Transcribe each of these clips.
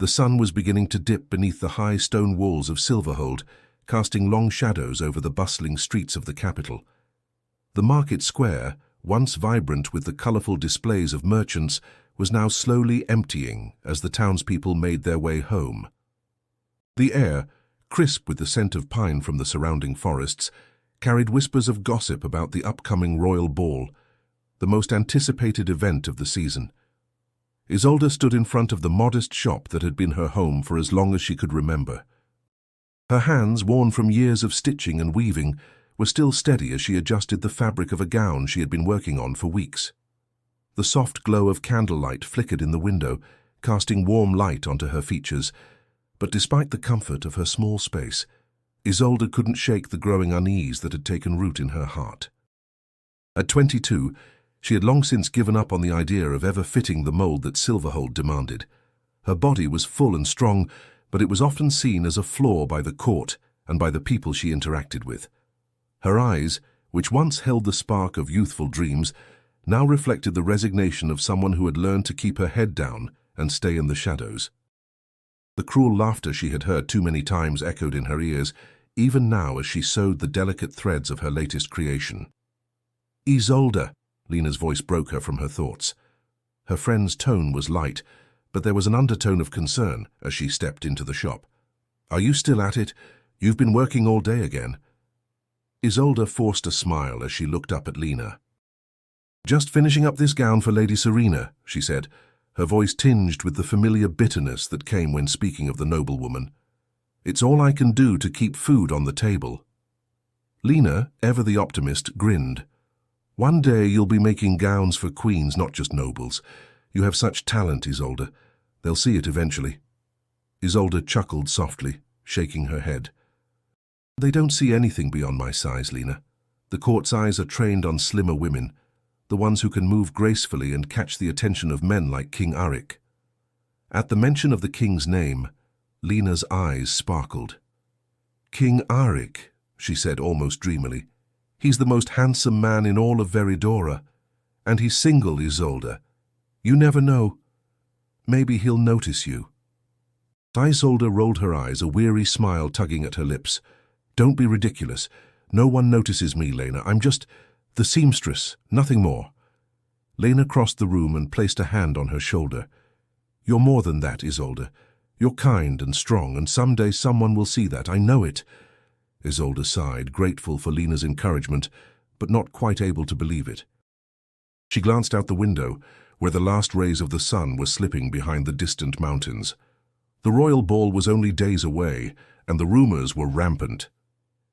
The sun was beginning to dip beneath the high stone walls of Silverhold, casting long shadows over the bustling streets of the capital. The market square, once vibrant with the colourful displays of merchants, was now slowly emptying as the townspeople made their way home. The air, crisp with the scent of pine from the surrounding forests, carried whispers of gossip about the upcoming royal ball, the most anticipated event of the season. Isolde stood in front of the modest shop that had been her home for as long as she could remember. Her hands, worn from years of stitching and weaving, were still steady as she adjusted the fabric of a gown she had been working on for weeks. The soft glow of candlelight flickered in the window, casting warm light onto her features, but despite the comfort of her small space, Isolde couldn't shake the growing unease that had taken root in her heart. At 22, she had long since given up on the idea of ever fitting the mold that Silverhold demanded. Her body was full and strong, but it was often seen as a flaw by the court and by the people she interacted with. Her eyes, which once held the spark of youthful dreams, now reflected the resignation of someone who had learned to keep her head down and stay in the shadows. The cruel laughter she had heard too many times echoed in her ears, even now as she sewed the delicate threads of her latest creation. "Isolde," Lena's voice broke her from her thoughts. Her friend's tone was light, but there was an undertone of concern as she stepped into the shop. "Are you still at it? You've been working all day again." Isolde forced a smile as she looked up at Lena. "Just finishing up this gown for Lady Serena," she said, her voice tinged with the familiar bitterness that came when speaking of the noblewoman. "It's all I can do to keep food on the table." Lena, ever the optimist, grinned. "One day you'll be making gowns for queens, not just nobles. You have such talent, Isolde. They'll see it eventually." Isolde chuckled softly, shaking her head. "They don't see anything beyond my size, Lena. The court's eyes are trained on slimmer women, the ones who can move gracefully and catch the attention of men like King Arik." At the mention of the king's name, Lena's eyes sparkled. "King Arik," she said almost dreamily. "He's the most handsome man in all of Veridora. And he's single, Isolde. You never know. Maybe he'll notice you." Isolde rolled her eyes, a weary smile tugging at her lips. "Don't be ridiculous. No one notices me, Lena. I'm just the seamstress, nothing more." Lena crossed the room and placed a hand on her shoulder. "You're more than that, Isolde. You're kind and strong, and someday someone will see that. I know it." Isolde sighed, grateful for Lena's encouragement, but not quite able to believe it. She glanced out the window, where the last rays of the sun were slipping behind the distant mountains. The royal ball was only days away, and the rumors were rampant.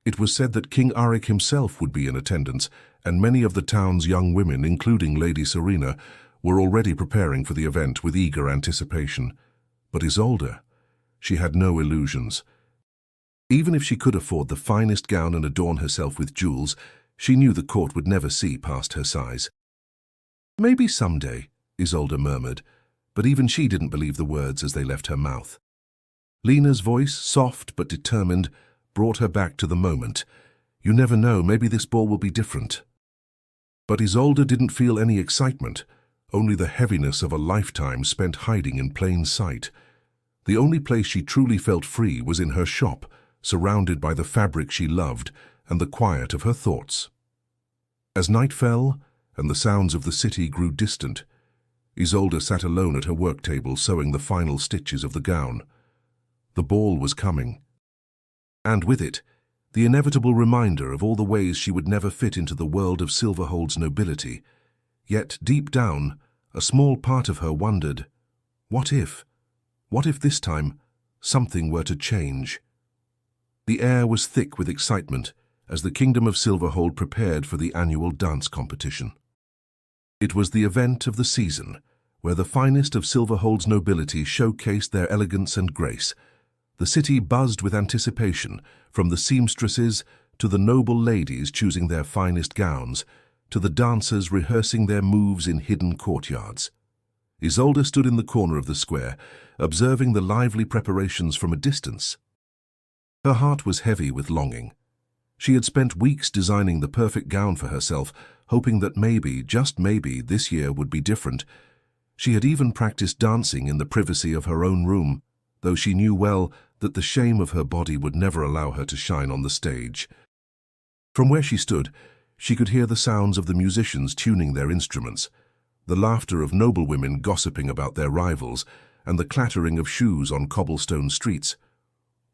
It was said that King Arik himself would be in attendance, and many of the town's young women, including Lady Serena, were already preparing for the event with eager anticipation. But Isolde, she had no illusions. Even if she could afford the finest gown and adorn herself with jewels, she knew the court would never see past her size. "Maybe someday," Isolde murmured, but even she didn't believe the words as they left her mouth. Lena's voice, soft but determined, brought her back to the moment. "You never know, maybe this ball will be different." But Isolde didn't feel any excitement, only the heaviness of a lifetime spent hiding in plain sight. The only place she truly felt free was in her shop, surrounded by the fabric she loved and the quiet of her thoughts. As night fell and the sounds of the city grew distant, Isolde sat alone at her work table sewing the final stitches of the gown. The ball was coming. And with it, the inevitable reminder of all the ways she would never fit into the world of Silverhold's nobility. Yet, deep down, a small part of her wondered, what if this time, something were to change? The air was thick with excitement as the Kingdom of Silverhold prepared for the annual dance competition. It was the event of the season, where the finest of Silverhold's nobility showcased their elegance and grace. The city buzzed with anticipation, from the seamstresses to the noble ladies choosing their finest gowns, to the dancers rehearsing their moves in hidden courtyards. Isolde stood in the corner of the square, observing the lively preparations from a distance. Her heart was heavy with longing. She had spent weeks designing the perfect gown for herself, hoping that maybe, just maybe, this year would be different. She had even practiced dancing in the privacy of her own room, though she knew well that the shame of her body would never allow her to shine on the stage. From where she stood, she could hear the sounds of the musicians tuning their instruments, the laughter of noblewomen gossiping about their rivals, and the clattering of shoes on cobblestone streets.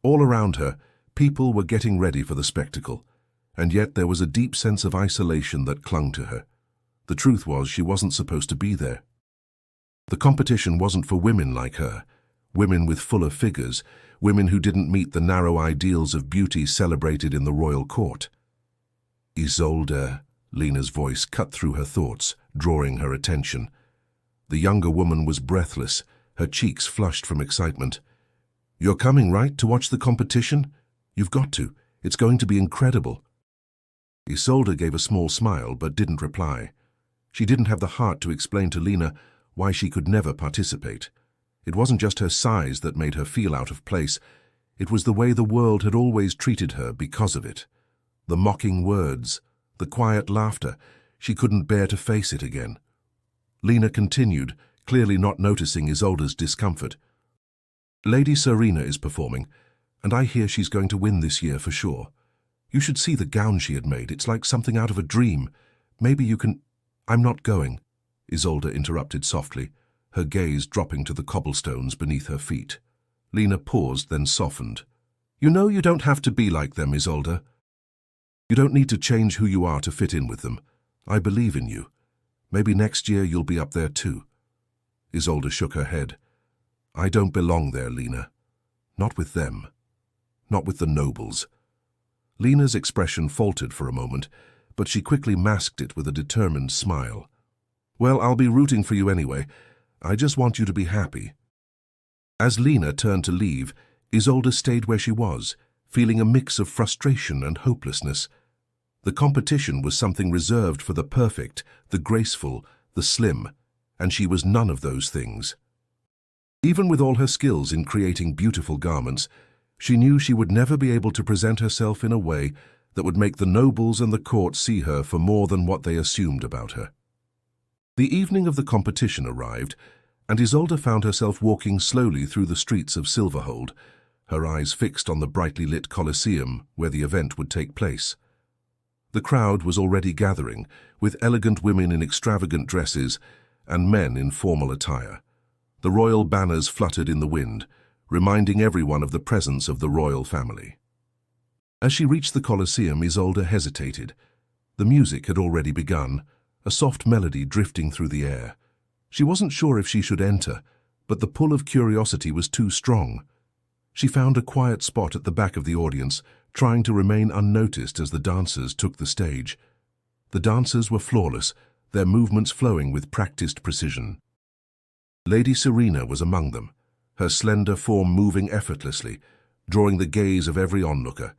All around her, people were getting ready for the spectacle, and yet there was a deep sense of isolation that clung to her. The truth was, she wasn't supposed to be there. The competition wasn't for women like her, women with fuller figures, women who didn't meet the narrow ideals of beauty celebrated in the royal court. Isolde, Lena's voice cut through her thoughts, drawing her attention. The younger woman was breathless, her cheeks flushed from excitement. "You're coming, right, to watch the competition? You've got to. It's going to be incredible." Isolde gave a small smile but didn't reply. She didn't have the heart to explain to Lena why she could never participate. It wasn't just her size that made her feel out of place. It was the way the world had always treated her because of it. The mocking words, the quiet laughter. She couldn't bear to face it again. Lena continued, clearly not noticing Isolde's discomfort. "Lady Serena is performing, and I hear she's going to win this year for sure. You should see the gown she had made. It's like something out of a dream. Maybe you can—" "I'm not going," Isolde interrupted softly, her gaze dropping to the cobblestones beneath her feet. Lena paused, then softened. "You know you don't have to be like them, Isolde. You don't need to change who you are to fit in with them. I believe in you. Maybe next year you'll be up there too." Isolde shook her head. "I don't belong there, Lena. Not with them. Not with the nobles." Lena's expression faltered for a moment, but she quickly masked it with a determined smile. "Well, I'll be rooting for you anyway. I just want you to be happy." As Lena turned to leave, Isolde stayed where she was, feeling a mix of frustration and hopelessness. The competition was something reserved for the perfect, the graceful, the slim, and she was none of those things. Even with all her skills in creating beautiful garments, she knew she would never be able to present herself in a way that would make the nobles and the court see her for more than what they assumed about her. The evening of the competition arrived, and Isolde found herself walking slowly through the streets of Silverhold, her eyes fixed on the brightly lit Colosseum where the event would take place. The crowd was already gathering, with elegant women in extravagant dresses and men in formal attire. The royal banners fluttered in the wind, reminding everyone of the presence of the royal family. As she reached the Colosseum, Isolde hesitated. The music had already begun, a soft melody drifting through the air. She wasn't sure if she should enter, but the pull of curiosity was too strong. She found a quiet spot at the back of the audience, trying to remain unnoticed as the dancers took the stage. The dancers were flawless, their movements flowing with practiced precision. Lady Serena was among them, her slender form moving effortlessly, drawing the gaze of every onlooker.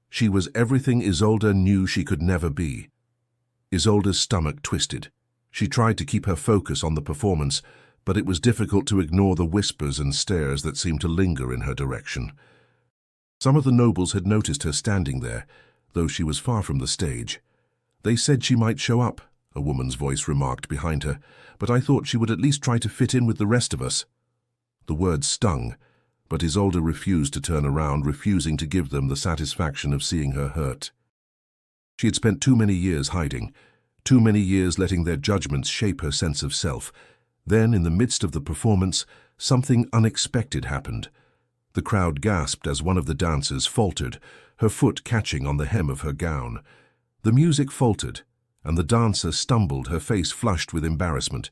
She was everything Isolde knew she could never be. Isolde's stomach twisted. She tried to keep her focus on the performance, but it was difficult to ignore the whispers and stares that seemed to linger in her direction. Some of the nobles had noticed her standing there, though she was far from the stage. "They said she might show up," a woman's voice remarked behind her, "but I thought she would at least try to fit in with the rest of us." The words stung, but Isolde refused to turn around, refusing to give them the satisfaction of seeing her hurt. She had spent too many years hiding, too many years letting their judgments shape her sense of self. Then, in the midst of the performance, something unexpected happened. The crowd gasped as one of the dancers faltered, her foot catching on the hem of her gown. The music faltered, and the dancer stumbled, her face flushed with embarrassment.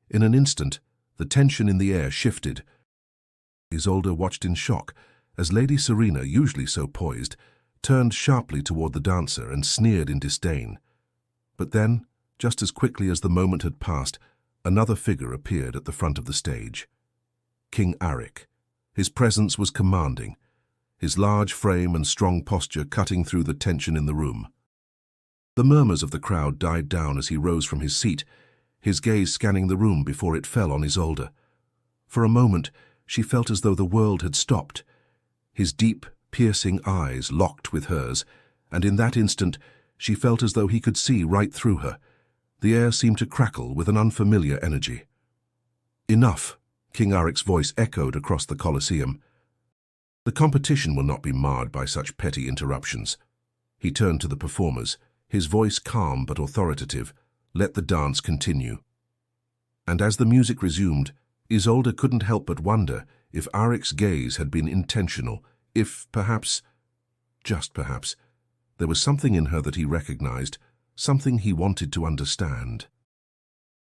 In an instant, the tension in the air shifted. Isolde watched in shock as Lady Serena, usually so poised, turned sharply toward the dancer and sneered in disdain. But then, just as quickly as the moment had passed, another figure appeared at the front of the stage. King Arik. His presence was commanding, his large frame and strong posture cutting through the tension in the room. The murmurs of the crowd died down as he rose from his seat, his gaze scanning the room before it fell on Isolde. For a moment, she felt as though the world had stopped. His deep, piercing eyes locked with hers, and in that instant, she felt as though he could see right through her. The air seemed to crackle with an unfamiliar energy. "Enough," King Aric's voice echoed across the Colosseum. The competition will not be marred by such petty interruptions. He turned to the performers, his voice calm but authoritative. Let the dance continue. And as the music resumed, Isolde couldn't help but wonder if Aric's gaze had been intentional, if perhaps, just perhaps, there was something in her that he recognized, something he wanted to understand.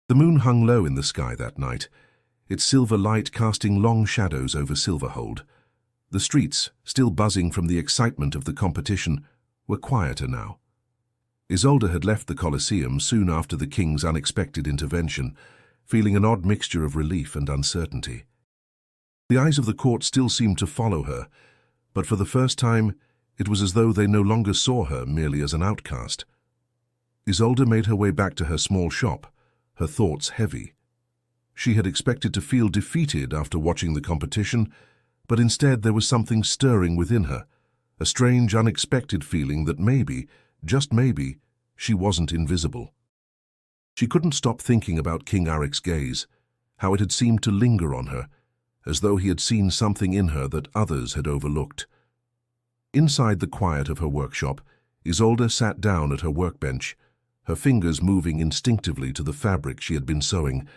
The moon hung low in the sky that night, its silver light casting long shadows over Silverhold. The streets, still buzzing from the excitement of the competition, were quieter now. Isolde had left the Colosseum soon after the king's unexpected intervention, feeling an odd mixture of relief and uncertainty. The eyes of the court still seemed to follow her, but for the first time it was as though they no longer saw her merely as an outcast. Isolde made her way back to her small shop, her thoughts heavy. She had expected to feel defeated after watching the competition, but instead there was something stirring within her, a strange, unexpected feeling that maybe, just maybe, she wasn't invisible. She couldn't stop thinking about King Aric's gaze, how it had seemed to linger on her, as though he had seen something in her that others had overlooked. Inside the quiet of her workshop, Isolde sat down at her workbench, her fingers moving instinctively to the fabric she had been sewing,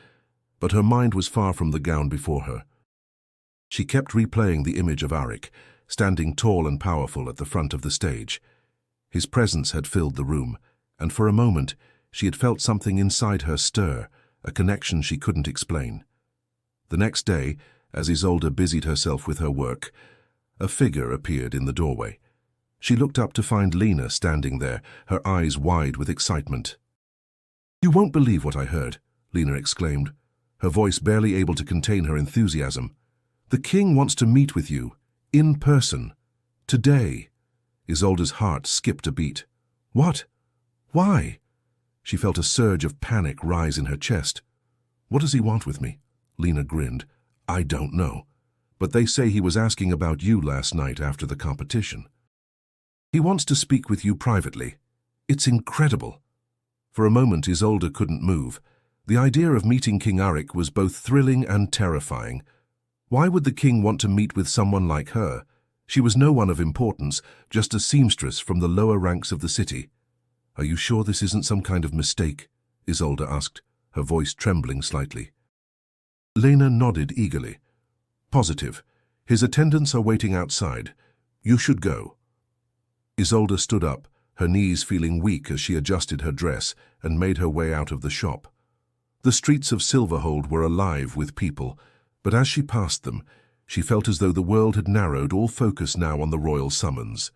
but her mind was far from the gown before her. She kept replaying the image of Aric, standing tall and powerful at the front of the stage. His presence had filled the room, and for a moment she had felt something inside her stir, a connection she couldn't explain. The next day, as Isolde busied herself with her work, a figure appeared in the doorway. She looked up to find Lena standing there, her eyes wide with excitement. "You won't believe what I heard," Lena exclaimed, her voice barely able to contain her enthusiasm. "The king wants to meet with you, in person, today." Isolde's heart skipped a beat. "What? Why?" She felt a surge of panic rise in her chest. "What does he want with me?" Lena grinned. "I don't know. But they say he was asking about you last night after the competition. He wants to speak with you privately. It's incredible." For a moment Isolde couldn't move. The idea of meeting King Aric was both thrilling and terrifying. Why would the king want to meet with someone like her? She was no one of importance, just a seamstress from the lower ranks of the city. "Are you sure this isn't some kind of mistake?" Isolde asked, her voice trembling slightly. Lena nodded eagerly. "Positive. His attendants are waiting outside. You should go." Isolde stood up, her knees feeling weak as she adjusted her dress and made her way out of the shop. The streets of Silverhold were alive with people, but as she passed them, she felt as though the world had narrowed, all focus now on the royal summons.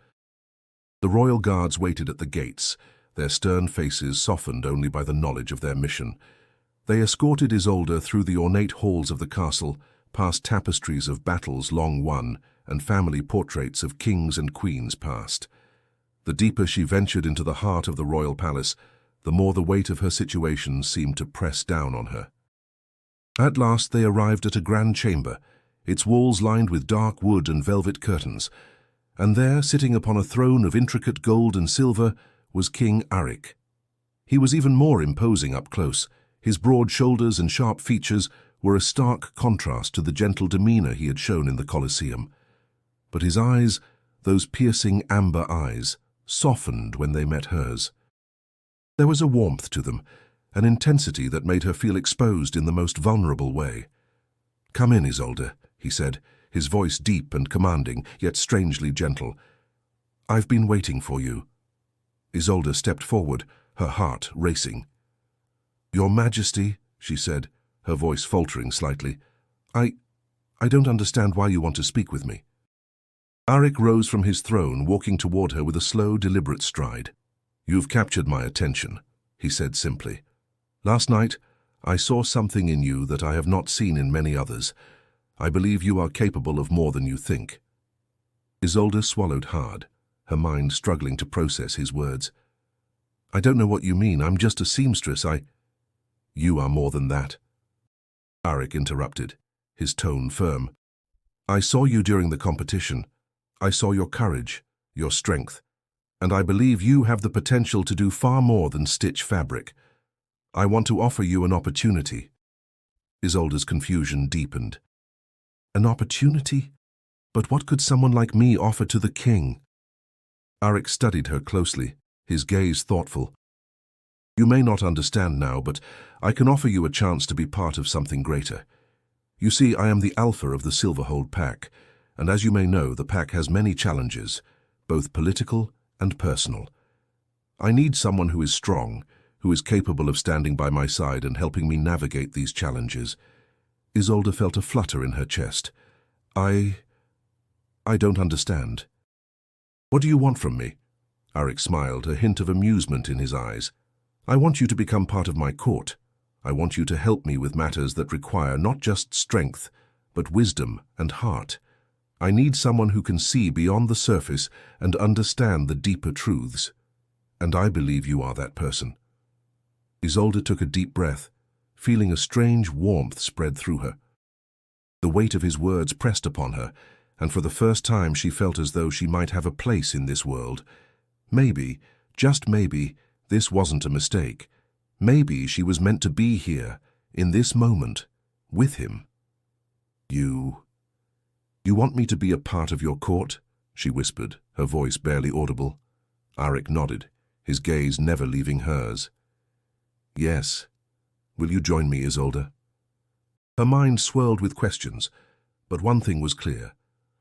The royal guards waited at the gates, their stern faces softened only by the knowledge of their mission. They escorted Isolde through the ornate halls of the castle, past tapestries of battles long won and family portraits of kings and queens past. The deeper she ventured into the heart of the royal palace, the more the weight of her situation seemed to press down on her. At last they arrived at a grand chamber, its walls lined with dark wood and velvet curtains, and there, sitting upon a throne of intricate gold and silver, was King Aric. He was even more imposing up close. His broad shoulders and sharp features were a stark contrast to the gentle demeanor he had shown in the Colosseum. But his eyes, those piercing amber eyes, softened when they met hers. There was a warmth to them, an intensity that made her feel exposed in the most vulnerable way. "Come in, Isolde," he said, his voice deep and commanding, yet strangely gentle. "I've been waiting for you." Isolde stepped forward, her heart racing. "Your Majesty," she said, her voice faltering slightly, I don't understand why you want to speak with me." Aric rose from his throne, walking toward her with a slow, deliberate stride. "You've captured my attention," he said simply. "Last night, I saw something in you that I have not seen in many others. I believe you are capable of more than you think." Isolde swallowed hard, her mind struggling to process his words. "I don't know what you mean. I'm just a seamstress. You are more than that." Aric interrupted, his tone firm. "I saw you during the competition. I saw your courage, your strength, and I believe you have the potential to do far more than stitch fabric. I want to offer you an opportunity." Isolde's confusion deepened. An opportunity? But what could someone like me offer to the king? Arik studied her closely, his gaze thoughtful. You may not understand now, but I can offer you a chance to be part of something greater. You see, I am the alpha of the Silverhold pack, and as you may know, the pack has many challenges, both political and personal. I need someone who is strong, who is capable of standing by my side and helping me navigate these challenges. Isolde felt a flutter in her chest. I don't understand. What do you want from me? Arik smiled, a hint of amusement in his eyes. I want you to become part of my court. I want you to help me with matters that require not just strength, but wisdom and heart. I need someone who can see beyond the surface and understand the deeper truths. And I believe you are that person. Isolde took a deep breath, feeling a strange warmth spread through her. The weight of his words pressed upon her, and for the first time she felt as though she might have a place in this world. Maybe, just maybe, this wasn't a mistake. Maybe she was meant to be here, in this moment, with him. You want me to be a part of your court? She whispered, her voice barely audible. Arik nodded, his gaze never leaving hers. Yes. Will you join me, Isolde? Her mind swirled with questions, but one thing was clear.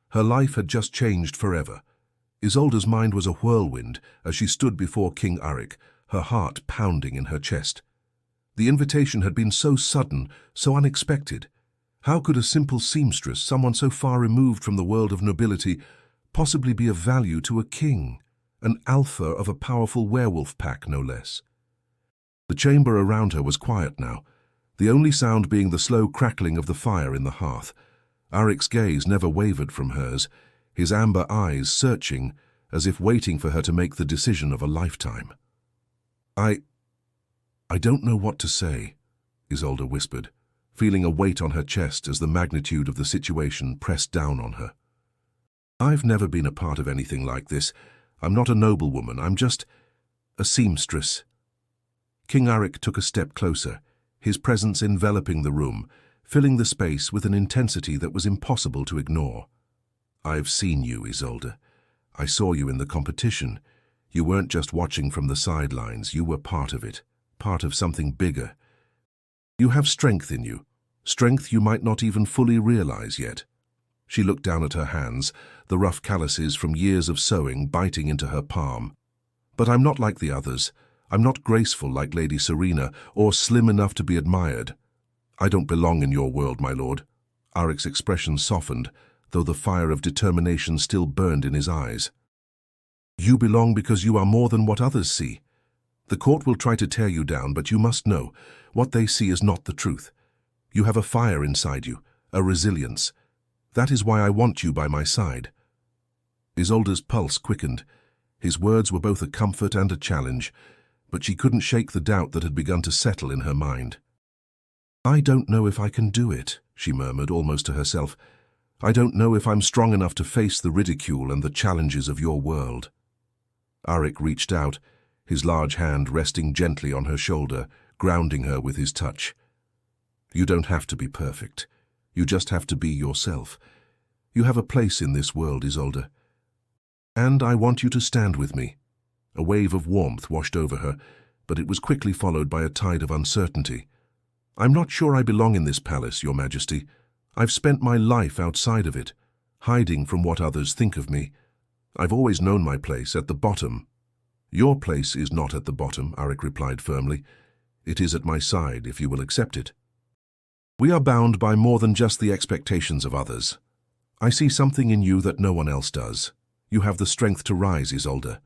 Her life had just changed forever. Isolde's mind was a whirlwind as she stood before King Arik, her heart pounding in her chest. The invitation had been so sudden, so unexpected. How could a simple seamstress, someone so far removed from the world of nobility, possibly be of value to a king, an alpha of a powerful werewolf pack, no less? The chamber around her was quiet now, the only sound being the slow crackling of the fire in the hearth. Arik's gaze never wavered from hers, his amber eyes searching, as if waiting for her to make the decision of a lifetime. I don't know what to say, Isolde whispered, feeling a weight on her chest as the magnitude of the situation pressed down on her. I've never been a part of anything like this. I'm not a noblewoman, I'm just a seamstress. King Arik took a step closer, his presence enveloping the room, filling the space with an intensity that was impossible to ignore. I've seen you, Isolde. I saw you in the competition. You weren't just watching from the sidelines, you were part of it, part of something bigger. You have strength in you, strength you might not even fully realize yet. She looked down at her hands, the rough calluses from years of sewing biting into her palm. But I'm not like the others. I'm not graceful like Lady Serena, or slim enough to be admired. I don't belong in your world, my lord. Arik's expression softened, though the fire of determination still burned in his eyes. You belong because you are more than what others see. The court will try to tear you down, but you must know, what they see is not the truth. You have a fire inside you, a resilience. That is why I want you by my side. Isolde's pulse quickened. His words were both a comfort and a challenge, but she couldn't shake the doubt that had begun to settle in her mind. I don't know if I can do it, she murmured almost to herself. I don't know if I'm strong enough to face the ridicule and the challenges of your world. Arik reached out, his large hand resting gently on her shoulder, grounding her with his touch. You don't have to be perfect. You just have to be yourself. You have a place in this world, Isolde. And I want you to stand with me. A wave of warmth washed over her, but it was quickly followed by a tide of uncertainty. I'm not sure I belong in this palace, Your Majesty. I've spent my life outside of it, hiding from what others think of me. I've always known my place at the bottom. Your place is not at the bottom, Arik replied firmly. It is at my side, if you will accept it. We are bound by more than just the expectations of others. I see something in you that no one else does. You have the strength to rise, Isolde.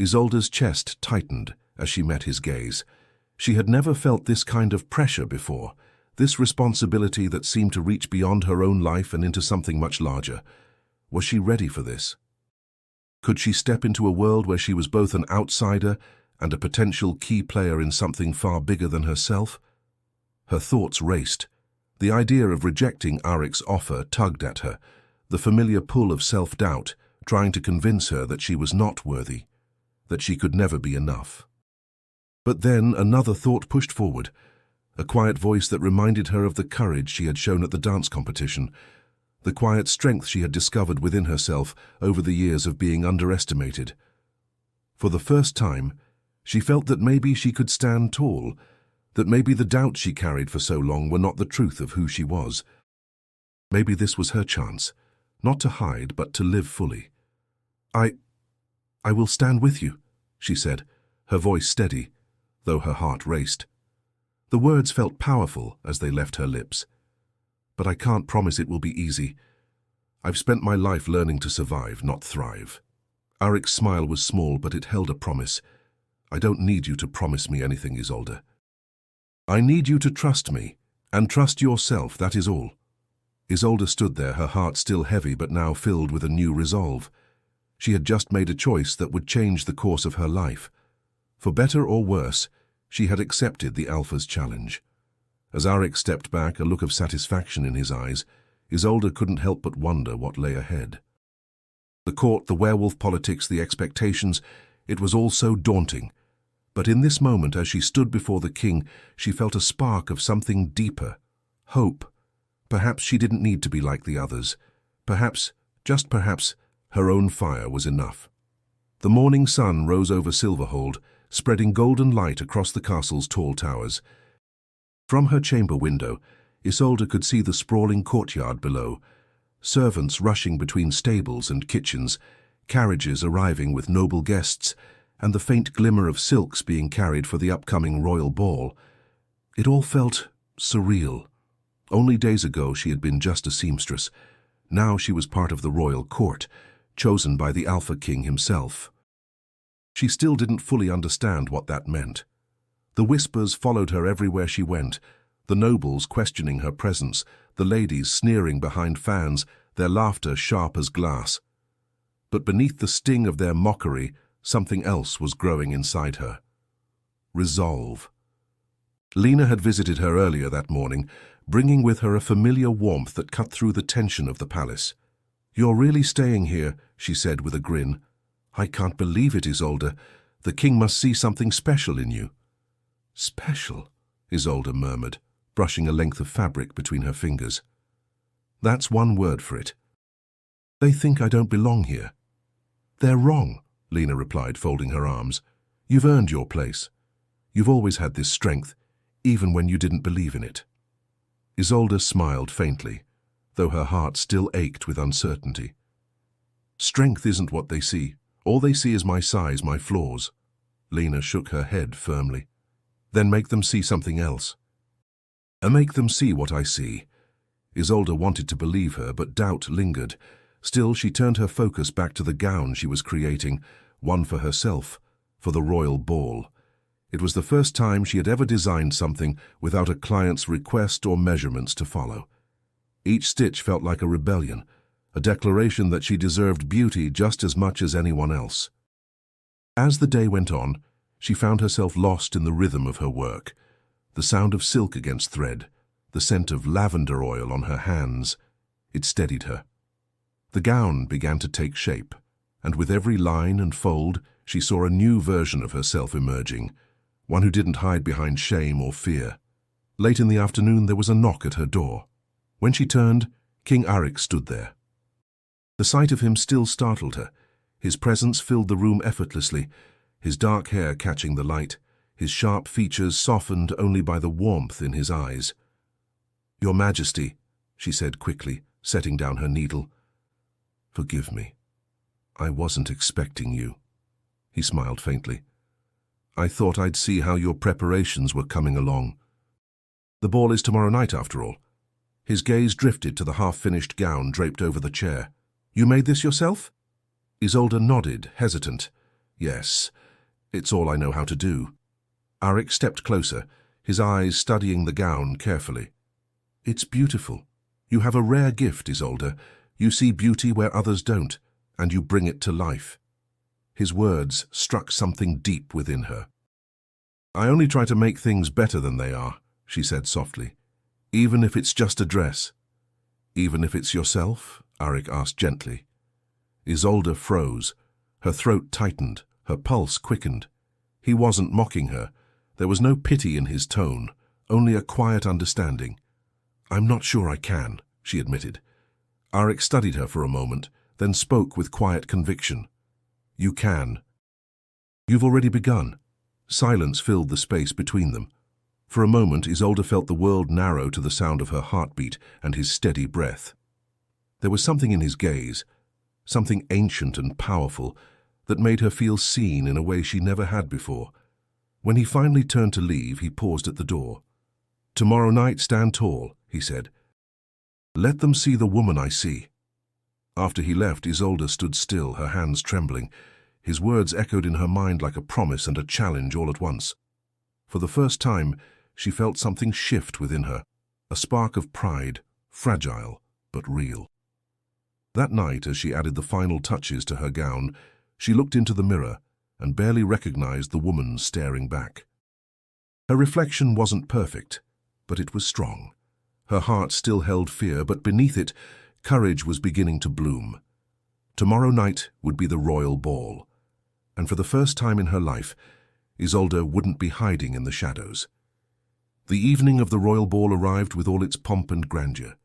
Isolde's chest tightened as she met his gaze. She had never felt this kind of pressure before, this responsibility that seemed to reach beyond her own life and into something much larger. Was she ready for this? Could she step into a world where she was both an outsider and a potential key player in something far bigger than herself? Her thoughts raced. The idea of rejecting Arik's offer tugged at her, the familiar pull of self-doubt, trying to convince her that she was not worthy, that she could never be enough. But then another thought pushed forward, a quiet voice that reminded her of the courage she had shown at the dance competition. the quiet strength she had discovered within herself over the years of being underestimated. For the first time, she felt that maybe she could stand tall, that maybe the doubts she carried for so long were not the truth of who she was. Maybe this was her chance, not to hide but to live fully. I will stand with you, she said, her voice steady, though her heart raced. The words felt powerful as they left her lips. But I can't promise it will be easy. I've spent my life learning to survive, not thrive. Arik's smile was small, but it held a promise. I don't need you to promise me anything, Isolde. I need you to trust me, and trust yourself, that is all. Isolde stood there, her heart still heavy but now filled with a new resolve. She had just made a choice that would change the course of her life. For better or worse, she had accepted the Alpha's challenge. As Arik stepped back, a look of satisfaction in his eyes, Isolde couldn't help but wonder what lay ahead. The court, the werewolf politics, the expectations, it was all so daunting. But in this moment, as she stood before the king, she felt a spark of something deeper. Hope. Perhaps she didn't need to be like the others. Perhaps, just perhaps, her own fire was enough. The morning sun rose over Silverhold, spreading golden light across the castle's tall towers. From her chamber window, Isolde could see the sprawling courtyard below, servants rushing between stables and kitchens, carriages arriving with noble guests, and the faint glimmer of silks being carried for the upcoming royal ball. It all felt surreal. Only days ago she had been just a seamstress. Now she was part of the royal court, chosen by the Alpha King himself. She still didn't fully understand what that meant. The whispers followed her everywhere she went, the nobles questioning her presence, the ladies sneering behind fans, their laughter sharp as glass. But beneath the sting of their mockery, something else was growing inside her. Resolve. Lena had visited her earlier that morning, bringing with her a familiar warmth that cut through the tension of the palace. "You're really staying here," she said with a grin. "I can't believe it, Isolde. The king must see something special in you." "Special?" Isolde murmured, brushing a length of fabric between her fingers. "That's one word for it. They think I don't belong here." "They're wrong," Lena replied, folding her arms. "You've earned your place. You've always had this strength, even when you didn't believe in it." Isolde smiled faintly, though her heart still ached with uncertainty. "Strength isn't what they see. All they see is my size, my flaws." Lena shook her head firmly. "Then make them see something else." "Make them see what I see." Isolde wanted to believe her, but doubt lingered. Still, she turned her focus back to the gown she was creating, one for herself, for the royal ball. It was the first time she had ever designed something without a client's request or measurements to follow. Each stitch felt like a rebellion, a declaration that she deserved beauty just as much as anyone else. As the day went on, she found herself lost in the rhythm of her work. The sound of silk against thread, the scent of lavender oil on her hands, it steadied her. The gown began to take shape, and with every line and fold, she saw a new version of herself emerging, one who didn't hide behind shame or fear. Late in the afternoon, there was a knock at her door. When she turned, King Arik stood there. The sight of him still startled her. His presence filled the room effortlessly, his dark hair catching the light, his sharp features softened only by the warmth in his eyes. "Your Majesty," she said quickly, setting down her needle. "Forgive me. I wasn't expecting you." He smiled faintly. "I thought I'd see how your preparations were coming along." "The ball is tomorrow night, after all." His gaze drifted to the half-finished gown draped over the chair. "You made this yourself?" Isolde nodded, hesitant. "Yes, it's all I know how to do." Arik stepped closer, his eyes studying the gown carefully. "It's beautiful. You have a rare gift, Isolde. You see beauty where others don't, and you bring it to life." His words struck something deep within her. "I only try to make things better than they are," she said softly. "Even if it's just a dress." "Even if it's yourself?" Arik asked gently. Isolde froze. Her throat tightened, her pulse quickened. He wasn't mocking her. There was no pity in his tone, only a quiet understanding. "I'm not sure I can," she admitted. Arik studied her for a moment, then spoke with quiet conviction. "You can." "You've already begun." Silence filled the space between them. For a moment, Isolde felt the world narrow to the sound of her heartbeat and his steady breath. There was something in his gaze, something ancient and powerful, that made her feel seen in a way she never had before. When he finally turned to leave, he paused at the door. "Tomorrow night, stand tall," he said. "Let them see the woman I see." After he left, Isolde stood still, her hands trembling. His words echoed in her mind like a promise and a challenge all at once. For the first time, she felt something shift within her, a spark of pride, fragile but real. That night, as she added the final touches to her gown, she looked into the mirror and barely recognized the woman staring back. Her reflection wasn't perfect, but it was strong. Her heart still held fear, but beneath it, courage was beginning to bloom. Tomorrow night would be the royal ball, and for the first time in her life, Isolde wouldn't be hiding in the shadows. The evening of the royal ball arrived with all its pomp and grandeur.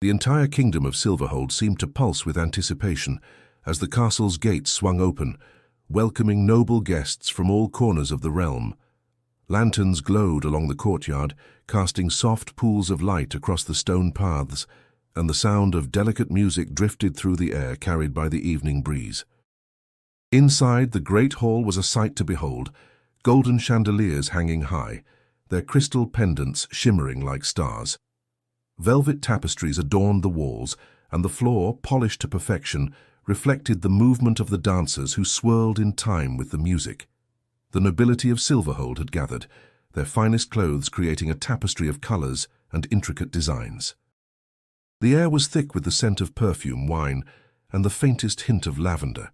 The entire kingdom of Silverhold seemed to pulse with anticipation as the castle's gates swung open, welcoming noble guests from all corners of the realm. Lanterns glowed along the courtyard, casting soft pools of light across the stone paths, and the sound of delicate music drifted through the air carried by the evening breeze. Inside, the great hall was a sight to behold, golden chandeliers hanging high, their crystal pendants shimmering like stars. Velvet tapestries adorned the walls, and the floor, polished to perfection, reflected the movement of the dancers who swirled in time with the music. The nobility of Silverhold had gathered, their finest clothes creating a tapestry of colors and intricate designs. The air was thick with the scent of perfume, wine, and the faintest hint of lavender.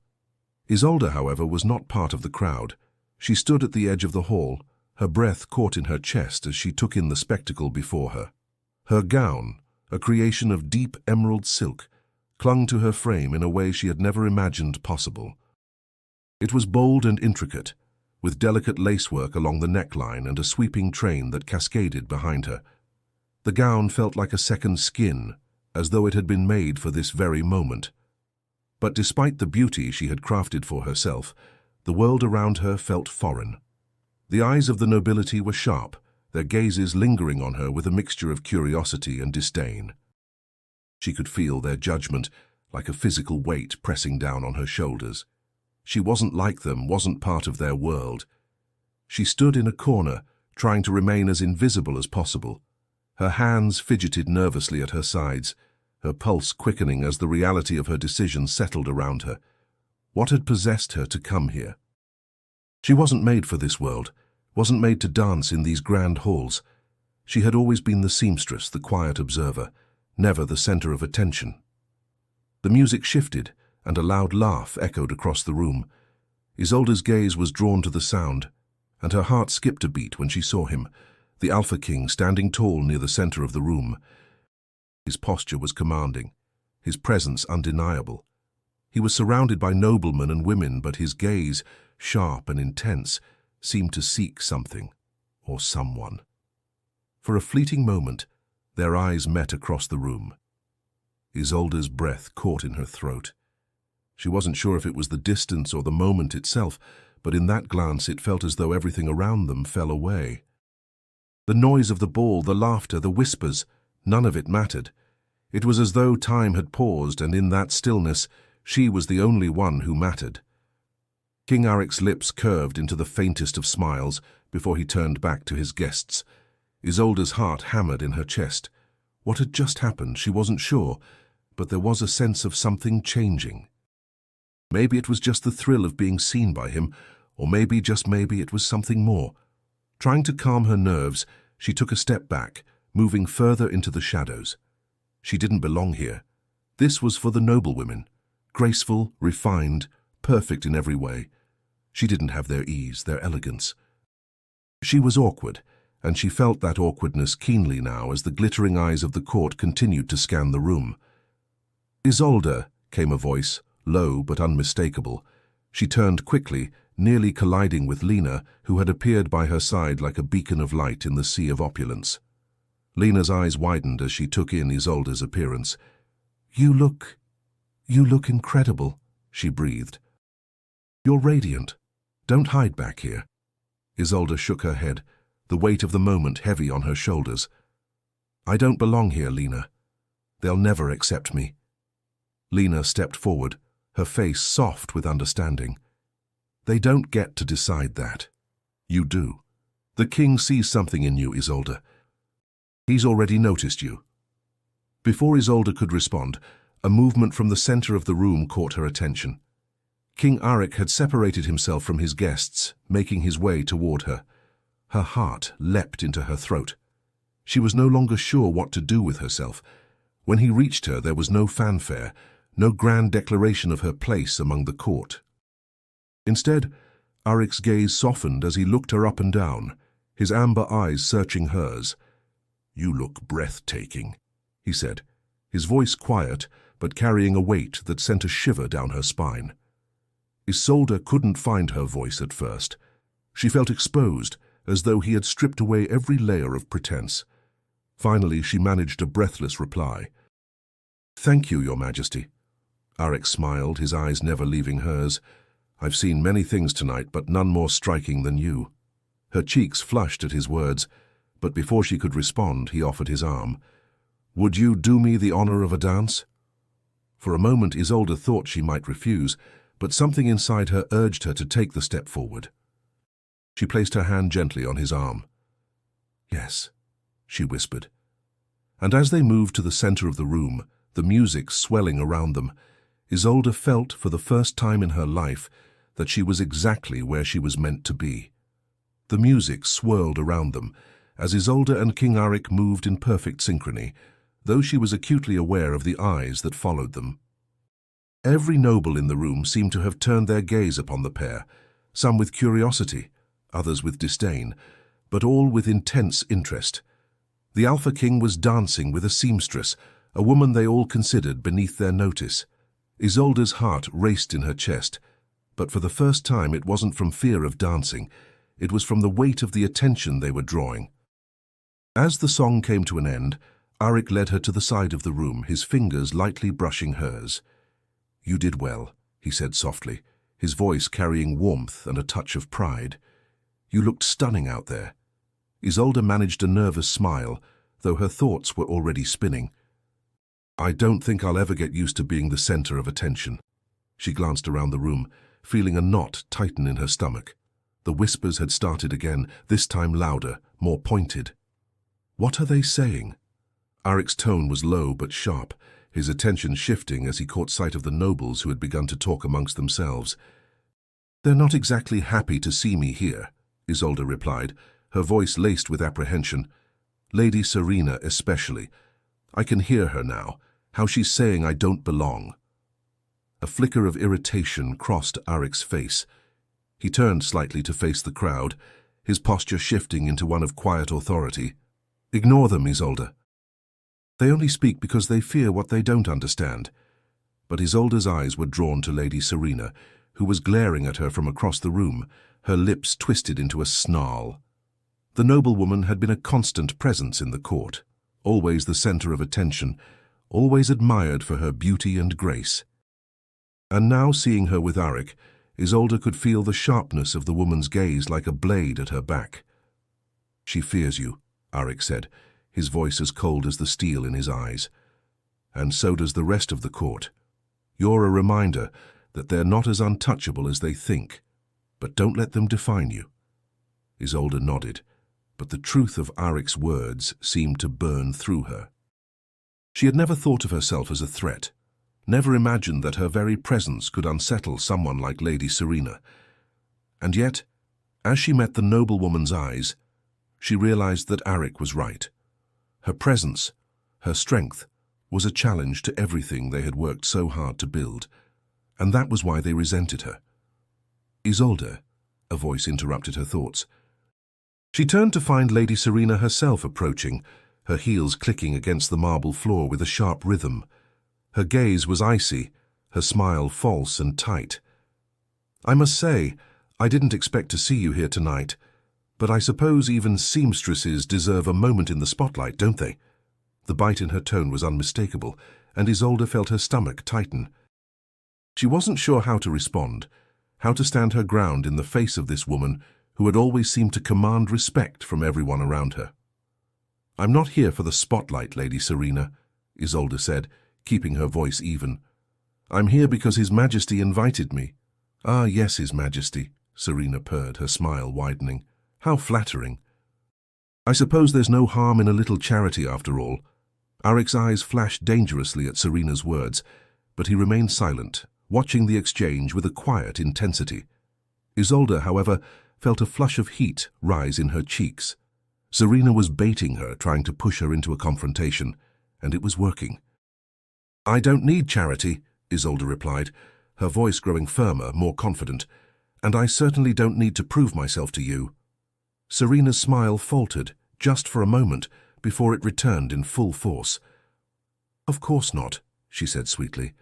Isolde, however, was not part of the crowd. She stood at the edge of the hall, her breath caught in her chest as she took in the spectacle before her. Her gown, a creation of deep emerald silk, clung to her frame in a way she had never imagined possible. It was bold and intricate, with delicate lacework along the neckline and a sweeping train that cascaded behind her. The gown felt like a second skin, as though it had been made for this very moment. But despite the beauty she had crafted for herself, the world around her felt foreign. The eyes of the nobility were sharp, their gazes lingering on her with a mixture of curiosity and disdain. She could feel their judgment, like a physical weight pressing down on her shoulders. She wasn't like them, wasn't part of their world. She stood in a corner, trying to remain as invisible as possible. Her hands fidgeted nervously at her sides, her pulse quickening as the reality of her decision settled around her. What had possessed her to come here? She wasn't made for this world, wasn't made to dance in these grand halls. She had always been the seamstress, the quiet observer, never the center of attention. The music shifted, and a loud laugh echoed across the room. Isolde's gaze was drawn to the sound, and her heart skipped a beat when she saw him, the Alpha King standing tall near the center of the room. His posture was commanding, his presence undeniable. He was surrounded by noblemen and women, but his gaze, sharp and intense, seemed to seek something, or someone. For a fleeting moment, their eyes met across the room. Isolde's breath caught in her throat. She wasn't sure if it was the distance or the moment itself, but in that glance it felt as though everything around them fell away. The noise of the ball, the laughter, the whispers, none of it mattered. It was as though time had paused, and in that stillness, she was the only one who mattered. King Arik's lips curved into the faintest of smiles before he turned back to his guests. Isolde's heart hammered in her chest. What had just happened, she wasn't sure, but there was a sense of something changing. Maybe it was just the thrill of being seen by him, or maybe, just maybe, it was something more. Trying to calm her nerves, she took a step back, moving further into the shadows. She didn't belong here. This was for the noblewomen, graceful, refined, perfect in every way. She didn't have their ease, their elegance. She was awkward, and she felt that awkwardness keenly now as the glittering eyes of the court continued to scan the room. "Isolde," came a voice, low but unmistakable. She turned quickly, nearly colliding with Lena, who had appeared by her side like a beacon of light in the sea of opulence. Lena's eyes widened as she took in Isolde's appearance. You look incredible, she breathed. You're radiant. Don't hide back here. Isolde shook her head, the weight of the moment heavy on her shoulders. I don't belong here, Lena. They'll never accept me. Lena stepped forward, her face soft with understanding. They don't get to decide that. You do. The king sees something in you, Isolde. He's already noticed you. Before Isolde could respond, a movement from the center of the room caught her attention. King Arik had separated himself from his guests, making his way toward her. Her heart leapt into her throat. She was no longer sure what to do with herself. When he reached her, there was no fanfare, no grand declaration of her place among the court. Instead, Arik's gaze softened as he looked her up and down, his amber eyes searching hers. You look breathtaking, he said, his voice quiet but carrying a weight that sent a shiver down her spine. Isolde couldn't find her voice at first. She felt exposed, as though he had stripped away every layer of pretense. Finally, she managed a breathless reply. Thank you, Your Majesty. Arik smiled, his eyes never leaving hers. I've seen many things tonight, but none more striking than you. Her cheeks flushed at his words, but before she could respond, he offered his arm. Would you do me the honor of a dance? For a moment, Isolde thought she might refuse, but something inside her urged her to take the step forward. She placed her hand gently on his arm. Yes, she whispered. And as they moved to the center of the room, the music swelling around them, Isolde felt for the first time in her life that she was exactly where she was meant to be. The music swirled around them as Isolde and King Arik moved in perfect synchrony, though she was acutely aware of the eyes that followed them. Every noble in the room seemed to have turned their gaze upon the pair, some with curiosity, others with disdain, but all with intense interest. The Alpha King was dancing with a seamstress, a woman they all considered beneath their notice. Isolde's heart raced in her chest, but for the first time it wasn't from fear of dancing, it was from the weight of the attention they were drawing. As the song came to an end, Arik led her to the side of the room, his fingers lightly brushing hers. You did well, he said softly, his voice carrying warmth and a touch of pride. You looked stunning out there. Isolde managed a nervous smile, though her thoughts were already spinning. I don't think I'll ever get used to being the center of attention. She glanced around the room, feeling a knot tighten in her stomach. The whispers had started again, this time louder, more pointed. What are they saying? Arik's tone was low but sharp, his attention shifting as he caught sight of the nobles who had begun to talk amongst themselves. They're not exactly happy to see me here, Isolde replied, her voice laced with apprehension. Lady Serena especially. I can hear her now, how she's saying I don't belong. A flicker of irritation crossed Arik's face. He turned slightly to face the crowd, his posture shifting into one of quiet authority. Ignore them, Isolde. They only speak because they fear what they don't understand. But Isolde's eyes were drawn to Lady Serena, who was glaring at her from across the room, her lips twisted into a snarl. The noblewoman had been a constant presence in the court, always the center of attention, always admired for her beauty and grace. And now, seeing her with Arik, Isolde could feel the sharpness of the woman's gaze like a blade at her back. She fears you, Arik said, his voice as cold as the steel in his eyes. And so does the rest of the court. You're a reminder that they're not as untouchable as they think, but don't let them define you. Isolde nodded, but the truth of Arik's words seemed to burn through her. She had never thought of herself as a threat, never imagined that her very presence could unsettle someone like Lady Serena. And yet, as she met the noblewoman's eyes, she realized that Arik was right. Her presence, her strength, was a challenge to everything they had worked so hard to build, and that was why they resented her. Isolde, a voice interrupted her thoughts. She turned to find Lady Serena herself approaching, her heels clicking against the marble floor with a sharp rhythm. Her gaze was icy, her smile false and tight. I must say, I didn't expect to see you here tonight, but I suppose even seamstresses deserve a moment in the spotlight, don't they? The bite in her tone was unmistakable, and Isolde felt her stomach tighten. She wasn't sure how to respond, how to stand her ground in the face of this woman who had always seemed to command respect from everyone around her. "I'm not here for the spotlight, Lady Serena," Isolde said, keeping her voice even. "I'm here because His Majesty invited me." "Ah, yes, His Majesty," Serena purred, her smile widening. "How flattering. I suppose there's no harm in a little charity after all." Arik's eyes flashed dangerously at Serena's words, but he remained silent, watching the exchange with a quiet intensity. Isolde, however, felt a flush of heat rise in her cheeks. Serena was baiting her, trying to push her into a confrontation, and it was working. "I don't need charity," Isolde replied, her voice growing firmer, more confident, "and I certainly don't need to prove myself to you." Serena's smile faltered, just for a moment, before it returned in full force. "Of course not," she said sweetly.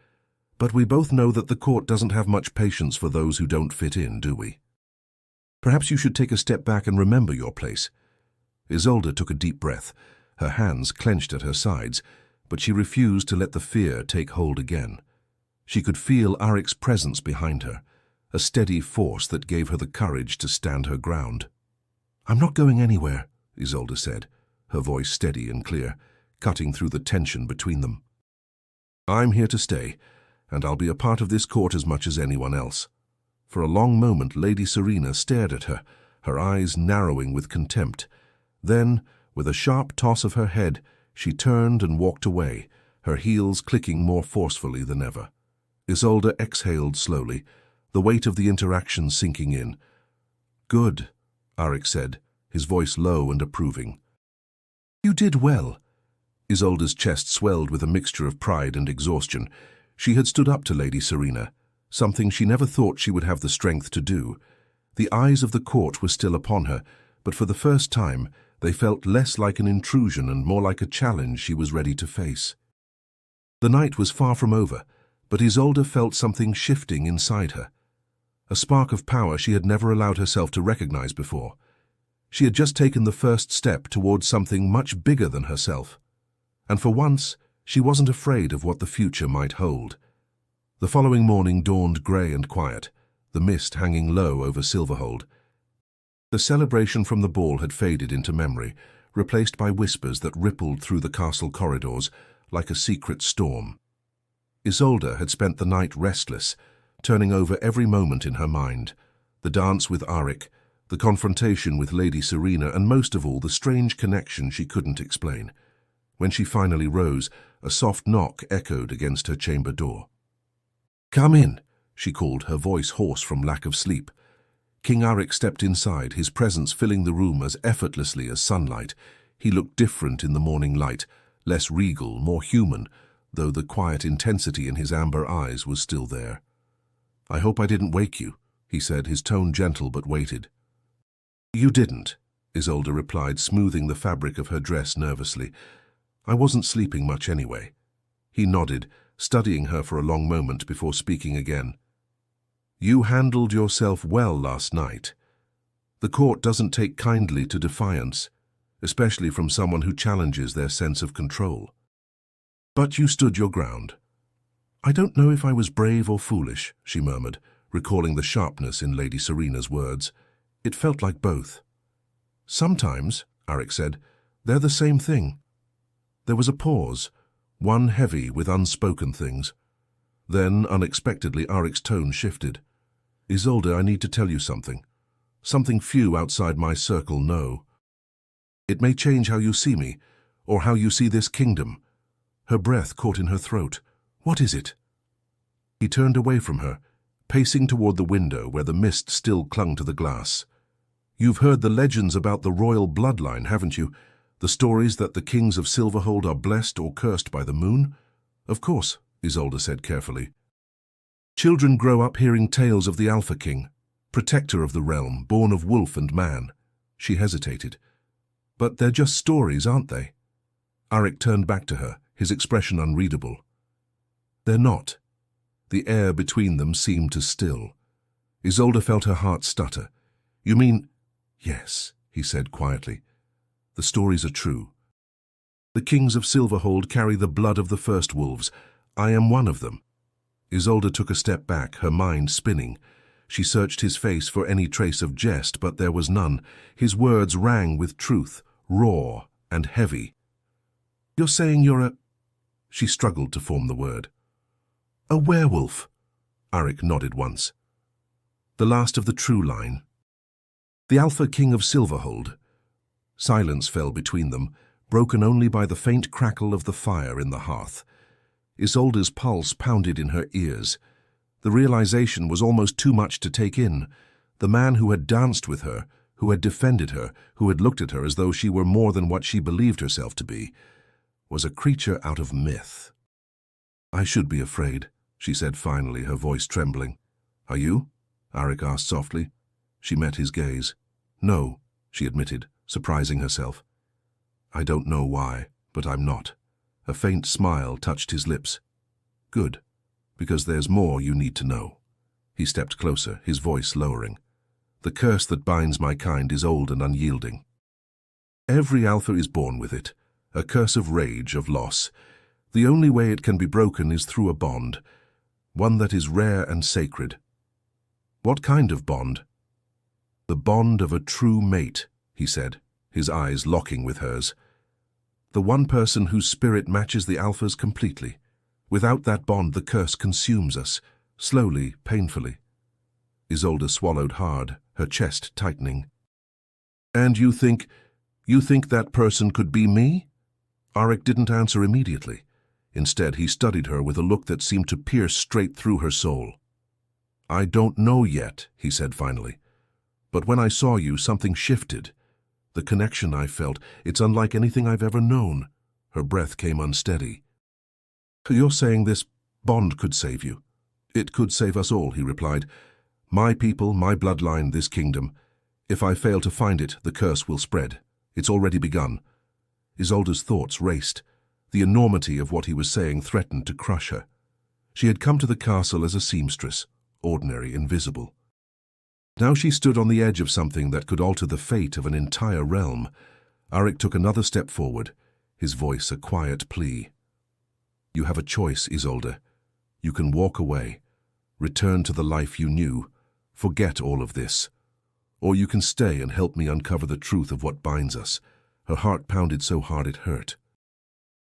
"But we both know that the court doesn't have much patience for those who don't fit in, do we? Perhaps you should take a step back and remember your place." Isolde took a deep breath, her hands clenched at her sides, but she refused to let the fear take hold again. She could feel Arik's presence behind her, a steady force that gave her the courage to stand her ground. "I'm not going anywhere," Isolde said, her voice steady and clear, cutting through the tension between them. "I'm here to stay, and I'll be a part of this court as much as anyone else." For a long moment Lady Serena stared at her, her eyes narrowing with contempt. Then, with a sharp toss of her head, she turned and walked away, her heels clicking more forcefully than ever. Isolde exhaled slowly, the weight of the interaction sinking in. "Good," Arik said, his voice low and approving. "You did well." Isolde's chest swelled with a mixture of pride and exhaustion. She had stood up to Lady Serena, something she never thought she would have the strength to do. The eyes of the court were still upon her, but for the first time they felt less like an intrusion and more like a challenge she was ready to face. The night was far from over, but Isolde felt something shifting inside her. A spark of power she had never allowed herself to recognize before. She had just taken the first step towards something much bigger than herself. And for once, she wasn't afraid of what the future might hold. The following morning dawned grey and quiet, the mist hanging low over Silverhold. The celebration from the ball had faded into memory, replaced by whispers that rippled through the castle corridors like a secret storm. Isolde had spent the night restless, turning over every moment in her mind. The dance with Arik, the confrontation with Lady Serena, and most of all, the strange connection she couldn't explain. When she finally rose, a soft knock echoed against her chamber door. "Come in," she called, her voice hoarse from lack of sleep. King Arik stepped inside, his presence filling the room as effortlessly as sunlight. He looked different in the morning light, less regal, more human, though the quiet intensity in his amber eyes was still there. "I hope I didn't wake you," he said, his tone gentle but weighted. "You didn't," Isolde replied, smoothing the fabric of her dress nervously. "I wasn't sleeping much anyway." He nodded, studying her for a long moment before speaking again. "You handled yourself well last night. The court doesn't take kindly to defiance, especially from someone who challenges their sense of control. But you stood your ground." "I don't know if I was brave or foolish," she murmured, recalling the sharpness in Lady Serena's words. "It felt like both." "Sometimes," Arik said, "they're the same thing." There was a pause, one heavy with unspoken things. Then, unexpectedly, Arik's tone shifted. "Isolde, I need to tell you something. Something few outside my circle know. It may change how you see me, or how you see this kingdom." Her breath caught in her throat. "What is it?" He turned away from her, pacing toward the window where the mist still clung to the glass. "You've heard the legends about the royal bloodline, haven't you? The stories that the kings of Silverhold are blessed or cursed by the moon?" "Of course," Isolde said carefully. "Children grow up hearing tales of the Alpha King, protector of the realm, born of wolf and man." She hesitated. "But they're just stories, aren't they?" Arik turned back to her, his expression unreadable. "They're not." The air between them seemed to still. Isolde felt her heart stutter. "You mean—" "Yes," he said quietly. "The stories are true. The kings of Silverhold carry the blood of the first wolves. I am one of them. Isolde took a step back, her mind spinning. She searched his face for any trace of jest, but there was none. His words rang with truth, raw and heavy. You're saying you're a... She struggled to form the word. A werewolf. Arik nodded once. The last of the true line. The Alpha King of Silverhold. Silence fell between them, broken only by the faint crackle of the fire in the hearth. Isolde's pulse pounded in her ears. The realization was almost too much to take in. The man who had danced with her, who had defended her, who had looked at her as though she were more than what she believed herself to be, was a creature out of myth. I should be afraid, she said finally, her voice trembling. Are you? Arik asked softly. She met his gaze. No, she admitted, surprising herself. I don't know why, but I'm not. A faint smile touched his lips. Good, because there's more you need to know. He stepped closer, his voice lowering. The curse that binds my kind is old and unyielding. Every Alpha is born with it, a curse of rage, of loss. The only way it can be broken is through a bond, one that is rare and sacred. What kind of bond? The bond of a true mate, he said, his eyes locking with hers. The one person whose spirit matches the Alpha's completely. Without that bond, the curse consumes us, slowly, painfully. Isolde swallowed hard, her chest tightening. And you think that person could be me? Arik didn't answer immediately. Instead, he studied her with a look that seemed to pierce straight through her soul. I don't know yet, he said finally. But when I saw you, something shifted. The connection I felt, it's unlike anything I've ever known. Her breath came unsteady. You're saying this bond could save you? It could save us all, he replied. My people, my bloodline, this kingdom. If I fail to find it, the curse will spread. It's already begun. Isolde's thoughts raced. The enormity of what he was saying threatened to crush her. She had come to the castle as a seamstress, ordinary, invisible. Now she stood on the edge of something that could alter the fate of an entire realm. Arik took another step forward, his voice a quiet plea. You have a choice, Isolde. You can walk away, return to the life you knew, forget all of this. Or you can stay and help me uncover the truth of what binds us. Her heart pounded so hard it hurt.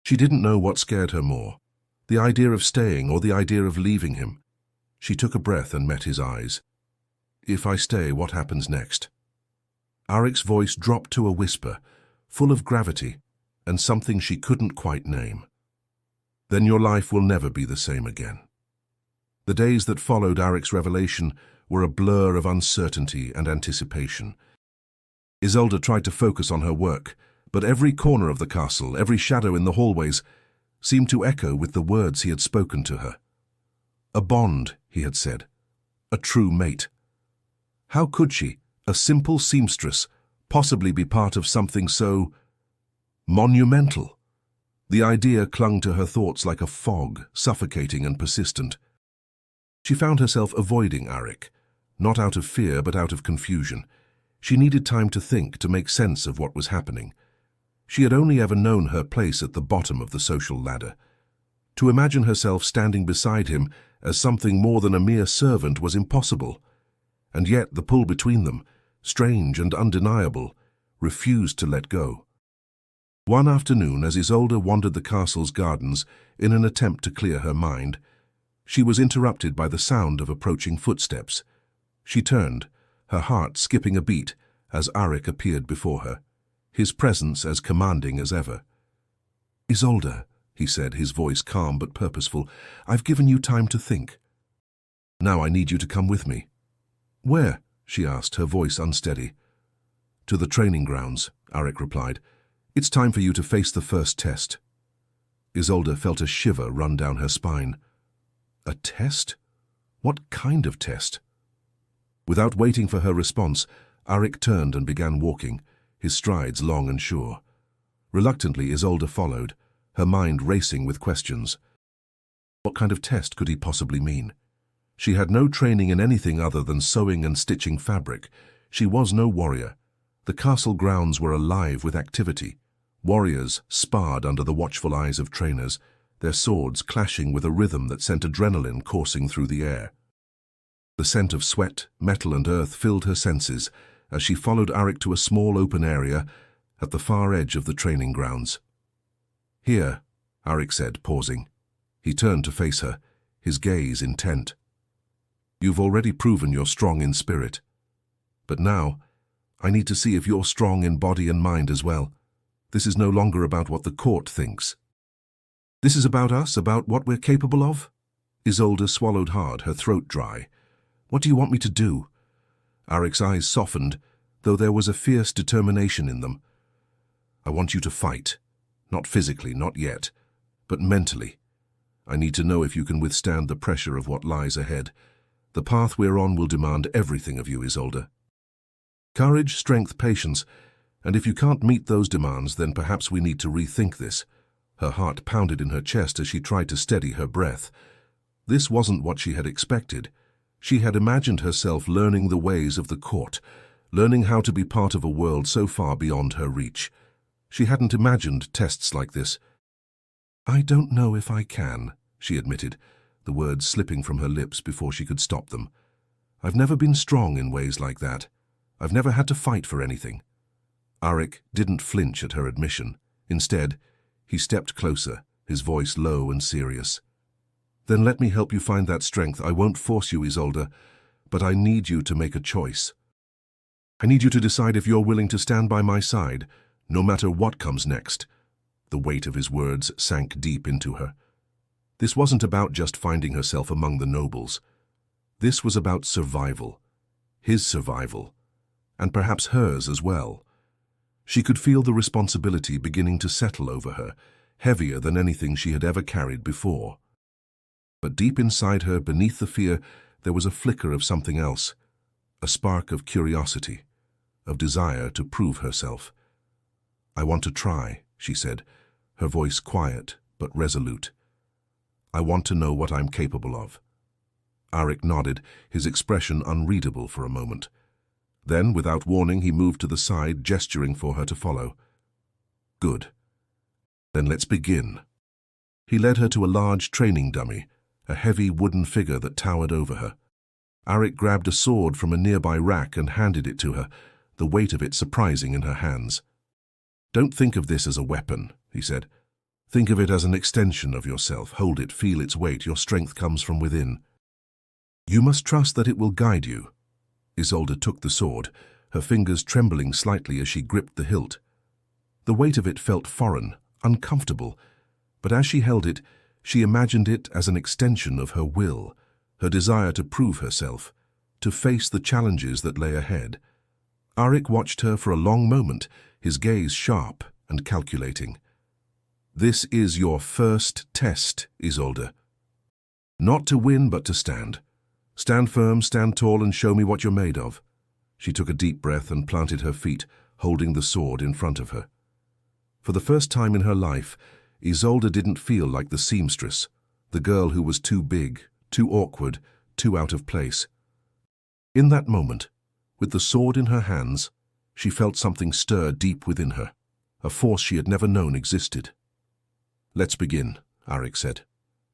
She didn't know what scared her more, the idea of staying or the idea of leaving him. She took a breath and met his eyes. If I stay, what happens next? Arik's voice dropped to a whisper, full of gravity, and something she couldn't quite name. Then your life will never be the same again. The days that followed Arik's revelation were a blur of uncertainty and anticipation. Isolde tried to focus on her work, but every corner of the castle, every shadow in the hallways, seemed to echo with the words he had spoken to her. A bond, he had said. A true mate. How could she, a simple seamstress, possibly be part of something so monumental? The idea clung to her thoughts like a fog, suffocating and persistent. She found herself avoiding Arik, not out of fear but out of confusion. She needed time to think, to make sense of what was happening. She had only ever known her place at the bottom of the social ladder. To imagine herself standing beside him as something more than a mere servant was impossible. And yet the pull between them, strange and undeniable, refused to let go. One afternoon, as Isolde wandered the castle's gardens in an attempt to clear her mind, she was interrupted by the sound of approaching footsteps. She turned, her heart skipping a beat as Arik appeared before her, his presence as commanding as ever. Isolde, he said, his voice calm but purposeful, I've given you time to think. Now I need you to come with me. Where? She asked, her voice unsteady. To the training grounds, Arik replied. It's time for you to face the first test. Isolde felt a shiver run down her spine. A test? What kind of test? Without waiting for her response, Arik turned and began walking, his strides long and sure. Reluctantly, Isolde followed, her mind racing with questions. What kind of test could he possibly mean? She had no training in anything other than sewing and stitching fabric. She was no warrior. The castle grounds were alive with activity. Warriors sparred under the watchful eyes of trainers, their swords clashing with a rhythm that sent adrenaline coursing through the air. The scent of sweat, metal and earth filled her senses as she followed Arik to a small open area at the far edge of the training grounds. "Here," Arik said, pausing. He turned to face her, his gaze intent. "You've already proven you're strong in spirit. But now, I need to see if you're strong in body and mind as well. This is no longer about what the court thinks. This is about us, about what we're capable of." Isolde swallowed hard, her throat dry. "What do you want me to do?" Arik's eyes softened, though there was a fierce determination in them. "I want you to fight. Not physically, not yet, but mentally. I need to know if you can withstand the pressure of what lies ahead. The path we're on will demand everything of you, Isolde. Courage, strength, patience, and if you can't meet those demands, then perhaps we need to rethink this." Her heart pounded in her chest as she tried to steady her breath. This wasn't what she had expected. She had imagined herself learning the ways of the court, learning how to be part of a world so far beyond her reach. She hadn't imagined tests like this. "I don't know if I can," she admitted, the words slipping from her lips before she could stop them. "I've never been strong in ways like that. I've never had to fight for anything." Arik didn't flinch at her admission. Instead, he stepped closer, his voice low and serious. "Then let me help you find that strength. I won't force you, Isolde, but I need you to make a choice. I need you to decide if you're willing to stand by my side, no matter what comes next." The weight of his words sank deep into her. This wasn't about just finding herself among the nobles. This was about survival. His survival. And perhaps hers as well. She could feel the responsibility beginning to settle over her, heavier than anything she had ever carried before. But deep inside her, beneath the fear, there was a flicker of something else, a spark of curiosity, of desire to prove herself. "I want to try," she said, her voice quiet but resolute. "I want to know what I'm capable of." Arik nodded, his expression unreadable for a moment. Then, without warning, he moved to the side, gesturing for her to follow. "Good. Then let's begin." He led her to a large training dummy, a heavy wooden figure that towered over her. Arik grabbed a sword from a nearby rack and handed it to her, the weight of it surprising in her hands. "Don't think of this as a weapon," he said. "Think of it as an extension of yourself. Hold it, feel its weight. Your strength comes from within. You must trust that it will guide you." Isolde took the sword, her fingers trembling slightly as she gripped the hilt. The weight of it felt foreign, uncomfortable, but as she held it, she imagined it as an extension of her will, her desire to prove herself, to face the challenges that lay ahead. Arik watched her for a long moment, his gaze sharp and calculating. "This is your first test, Isolde. Not to win, but to stand. Stand firm, stand tall, and show me what you're made of." She took a deep breath and planted her feet, holding the sword in front of her. For the first time in her life, Isolde didn't feel like the seamstress, the girl who was too big, too awkward, too out of place. In that moment, with the sword in her hands, she felt something stir deep within her, a force she had never known existed. "Let's begin," Arik said.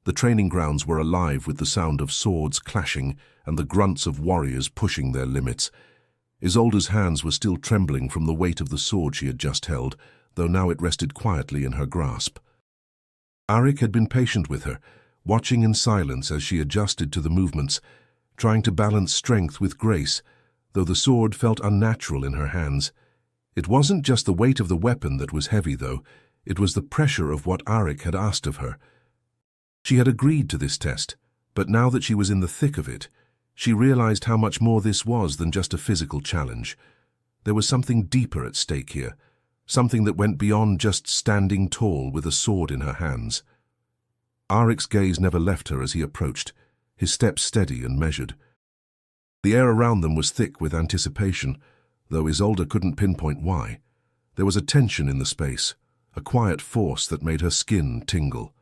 The training grounds were alive with the sound of swords clashing and the grunts of warriors pushing their limits. Isolde's hands were still trembling from the weight of the sword she had just held, though now it rested quietly in her grasp. Arik had been patient with her, watching in silence as she adjusted to the movements, trying to balance strength with grace, though the sword felt unnatural in her hands. It wasn't just the weight of the weapon that was heavy, though. It was the pressure of what Arik had asked of her. She had agreed to this test, but now that she was in the thick of it, she realized how much more this was than just a physical challenge. There was something deeper at stake here, something that went beyond just standing tall with a sword in her hands. Arik's gaze never left her as he approached, his steps steady and measured. The air around them was thick with anticipation, though Isolde couldn't pinpoint why. There was a tension in the space, a quiet force that made her skin tingle.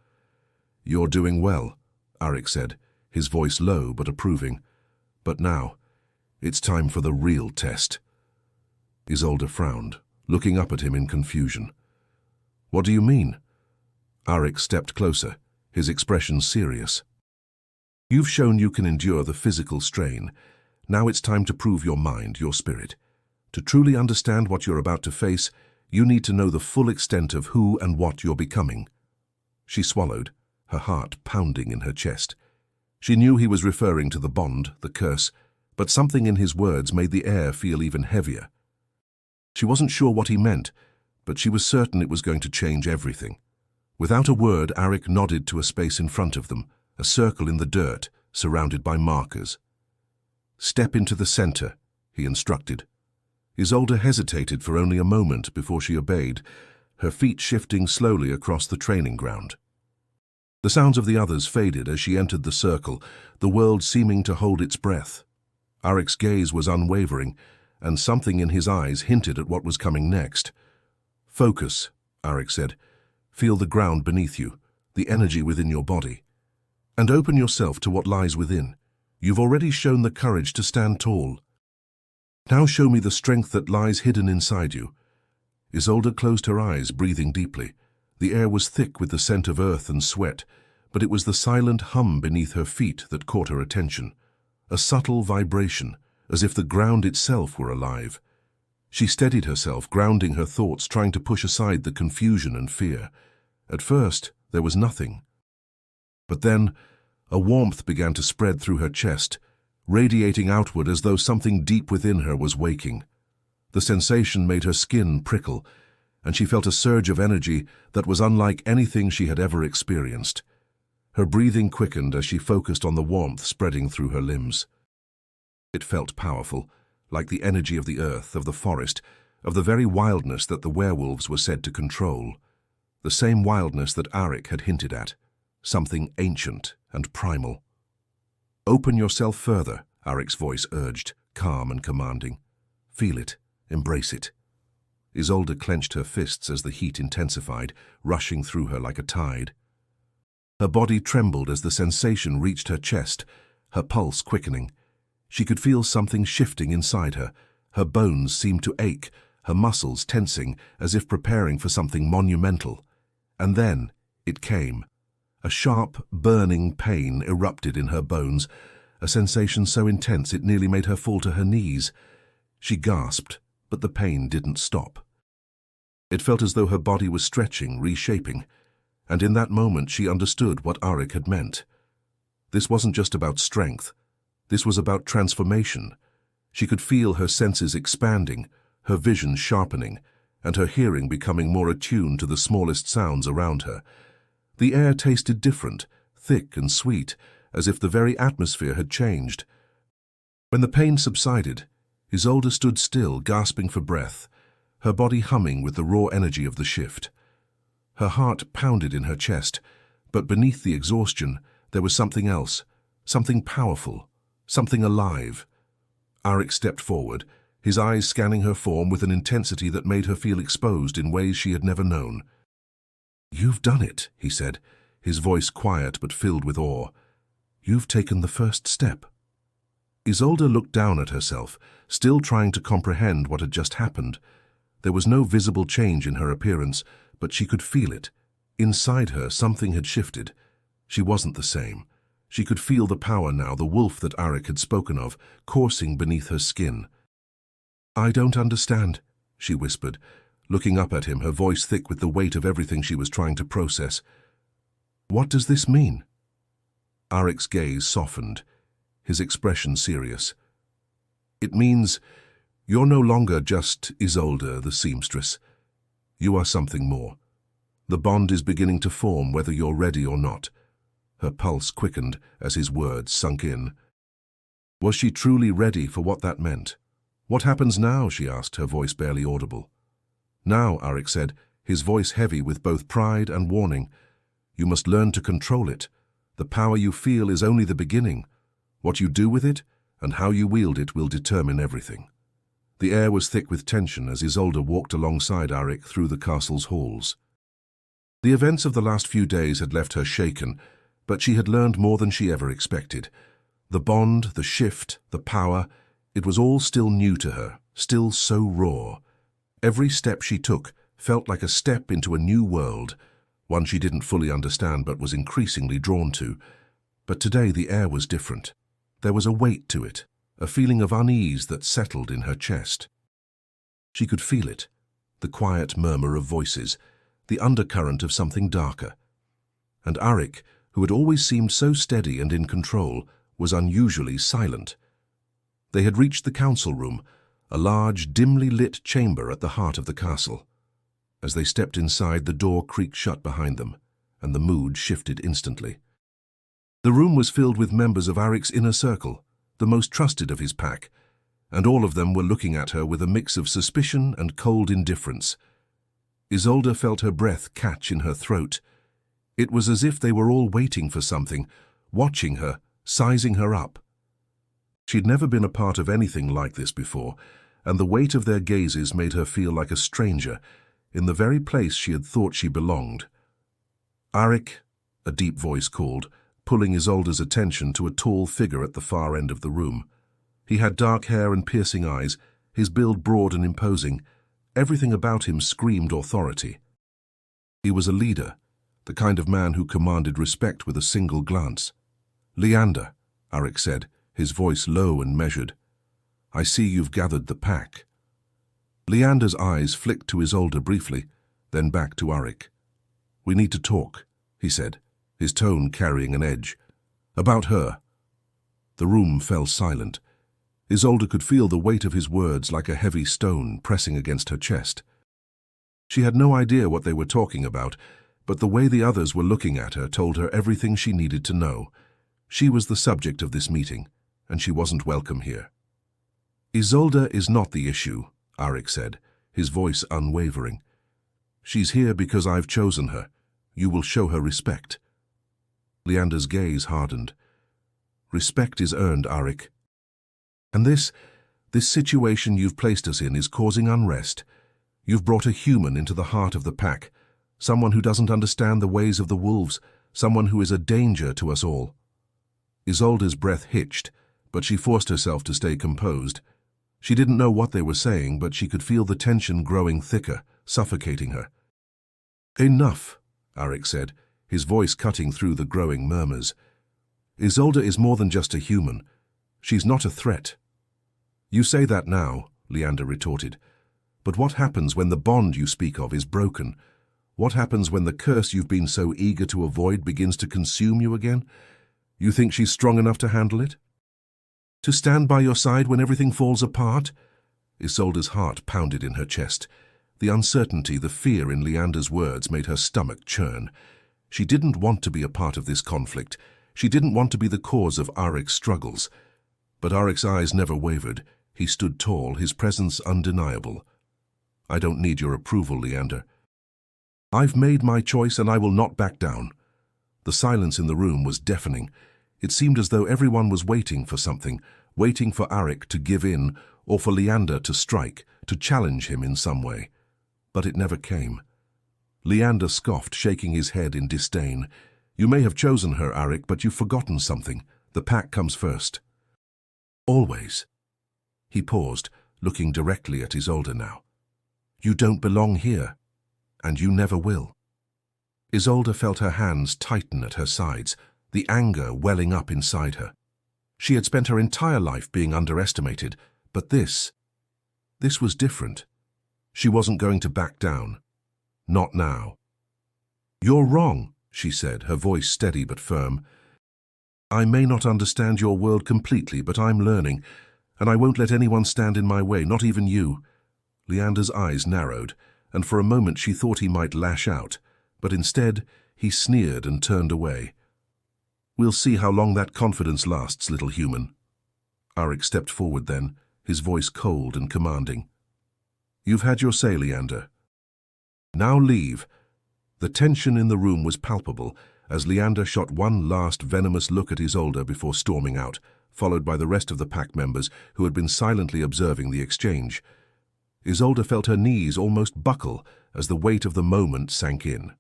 "You're doing well," Arik said, his voice low but approving. "But now, it's time for the real test." Isolde frowned, looking up at him in confusion. What do you mean? Arik stepped closer, his expression serious. You've shown you can endure the physical strain. Now it's time to prove your mind, your spirit. To truly understand what you're about to face, you need to know the full extent of who and what you're becoming. She swallowed, her heart pounding in her chest. She knew he was referring to the bond, the curse, but something in his words made the air feel even heavier. She wasn't sure what he meant, but she was certain it was going to change everything. Without a word, Arik nodded to a space in front of them, a circle in the dirt, surrounded by markers. Step into the center, he instructed. Isolde hesitated for only a moment before she obeyed, her feet shifting slowly across the training ground. The sounds of the others faded as she entered the circle, the world seeming to hold its breath. Arik's gaze was unwavering, and something in his eyes hinted at what was coming next. Focus, Arik said. Feel the ground beneath you, the energy within your body. And open yourself to what lies within. You've already shown the courage to stand tall. Now show me the strength that lies hidden inside you. Isolde closed her eyes, breathing deeply. The air was thick with the scent of earth and sweat, but it was the silent hum beneath her feet that caught her attention. A subtle vibration, as if the ground itself were alive. She steadied herself, grounding her thoughts, trying to push aside the confusion and fear. At first, there was nothing. But then, a warmth began to spread through her chest, radiating outward as though something deep within her was waking. The sensation made her skin prickle, and she felt a surge of energy that was unlike anything she had ever experienced. Her breathing quickened as she focused on the warmth spreading through her limbs. It felt powerful, like the energy of the earth, of the forest, of the very wildness that the werewolves were said to control. The same wildness that Arik had hinted at, something ancient and primal. Open yourself further, Arik's voice urged, calm and commanding. Feel it, embrace it. Isolde clenched her fists as the heat intensified, rushing through her like a tide. Her body trembled as the sensation reached her chest, her pulse quickening. She could feel something shifting inside her. Her bones seemed to ache, her muscles tensing as if preparing for something monumental. And then it came. A sharp, burning pain erupted in her bones, a sensation so intense it nearly made her fall to her knees. She gasped, but the pain didn't stop. It felt as though her body was stretching, reshaping, and in that moment she understood what Arik had meant. This wasn't just about strength. This was about transformation. She could feel her senses expanding, her vision sharpening, and her hearing becoming more attuned to the smallest sounds around her. The air tasted different, thick and sweet, as if the very atmosphere had changed. When the pain subsided, Isolde stood still, gasping for breath, her body humming with the raw energy of the shift. Her heart pounded in her chest, but beneath the exhaustion, there was something else, something powerful, something alive. Arik stepped forward, his eyes scanning her form with an intensity that made her feel exposed in ways she had never known. "You've done it," he said, his voice quiet but filled with awe. "You've taken the first step." Isolde looked down at herself, still trying to comprehend what had just happened. There was no visible change in her appearance, but she could feel it. Inside her, something had shifted. She wasn't the same. She could feel the power now, the wolf that Arik had spoken of, coursing beneath her skin. "I don't understand," she whispered, looking up at him, her voice thick with the weight of everything she was trying to process. "What does this mean?" Arik's gaze softened, his expression serious. "It means you're no longer just Isolde, the seamstress. You are something more. The bond is beginning to form, whether you're ready or not." Her pulse quickened as his words sunk in. Was she truly ready for what that meant? "What happens now?" she asked, her voice barely audible. "Now," Arik said, his voice heavy with both pride and warning, "you must learn to control it. The power you feel is only the beginning. What you do with it and how you wield it will determine everything." The air was thick with tension as Isolde walked alongside Arik through the castle's halls. The events of the last few days had left her shaken, but she had learned more than she ever expected. The bond, the shift, the power, it was all still new to her, still so raw. Every step she took felt like a step into a new world, one she didn't fully understand but was increasingly drawn to. But today the air was different. There was a weight to it, a feeling of unease that settled in her chest. She could feel it, the quiet murmur of voices, the undercurrent of something darker. And Arik, who had always seemed so steady and in control, was unusually silent. They had reached the council room, a large, dimly lit chamber at the heart of the castle. As they stepped inside, the door creaked shut behind them, and the mood shifted instantly. The room was filled with members of Arik's inner circle, the most trusted of his pack, and all of them were looking at her with a mix of suspicion and cold indifference. Isolde felt her breath catch in her throat. It was as if they were all waiting for something, watching her, sizing her up. She'd never been a part of anything like this before, and the weight of their gazes made her feel like a stranger, in the very place she had thought she belonged. "Arik," a deep voice called, pulling Isolde's attention to a tall figure at the far end of the room. He had dark hair and piercing eyes, his build broad and imposing. Everything about him screamed authority. He was a leader, the kind of man who commanded respect with a single glance. "Liander," Arik said, his voice low and measured. "I see you've gathered the pack." Liander's eyes flicked to Isolde briefly, then back to Arik. "We need to talk," he said, his tone carrying an edge. "About her." The room fell silent. Isolde could feel the weight of his words like a heavy stone pressing against her chest. She had no idea what they were talking about, but the way the others were looking at her told her everything she needed to know. She was the subject of this meeting, and she wasn't welcome here. "Isolde is not the issue," Arik said, his voice unwavering. "She's here because I've chosen her. You will show her respect." Liander's gaze hardened. "Respect is earned, Arik. And this situation you've placed us in is causing unrest. You've brought a human into the heart of the pack, someone who doesn't understand the ways of the wolves, someone who is a danger to us all." Isolde's breath hitched, but she forced herself to stay composed. She didn't know what they were saying, but she could feel the tension growing thicker, suffocating her. "Enough," Arik said, his voice cutting through the growing murmurs. "Isolde is more than just a human. She's not a threat." "You say that now," Liander retorted. "But what happens when the bond you speak of is broken? What happens when the curse you've been so eager to avoid begins to consume you again? You think she's strong enough to handle it? To stand by your side when everything falls apart?" Isolde's heart pounded in her chest. The uncertainty, the fear in Liander's words made her stomach churn. She didn't want to be a part of this conflict. She didn't want to be the cause of Arik's struggles. But Arik's eyes never wavered. He stood tall, his presence undeniable. "I don't need your approval, Liander. I've made my choice and I will not back down." The silence in the room was deafening. It seemed as though everyone was waiting for something, waiting for Arik to give in or for Liander to strike, to challenge him in some way. But it never came. Liander scoffed, shaking his head in disdain. "You may have chosen her, Arik, but you've forgotten something. The pack comes first." "Always." He paused, looking directly at Isolde now. "You don't belong here, and you never will." Isolde felt her hands tighten at her sides, the anger welling up inside her. She had spent her entire life being underestimated, but this was different. She wasn't going to back down. Not now. "You're wrong," she said, her voice steady but firm. "I may not understand your world completely, but I'm learning, and I won't let anyone stand in my way, not even you." Liander's eyes narrowed, and for a moment she thought he might lash out, but instead he sneered and turned away. "We'll see how long that confidence lasts, little human." Arik stepped forward then, his voice cold and commanding. "You've had your say, Liander. Now leave." The tension in the room was palpable as Liander shot one last venomous look at Isolde before storming out, followed by the rest of the pack members who had been silently observing the exchange. Isolde felt her knees almost buckle as the weight of the moment sank in.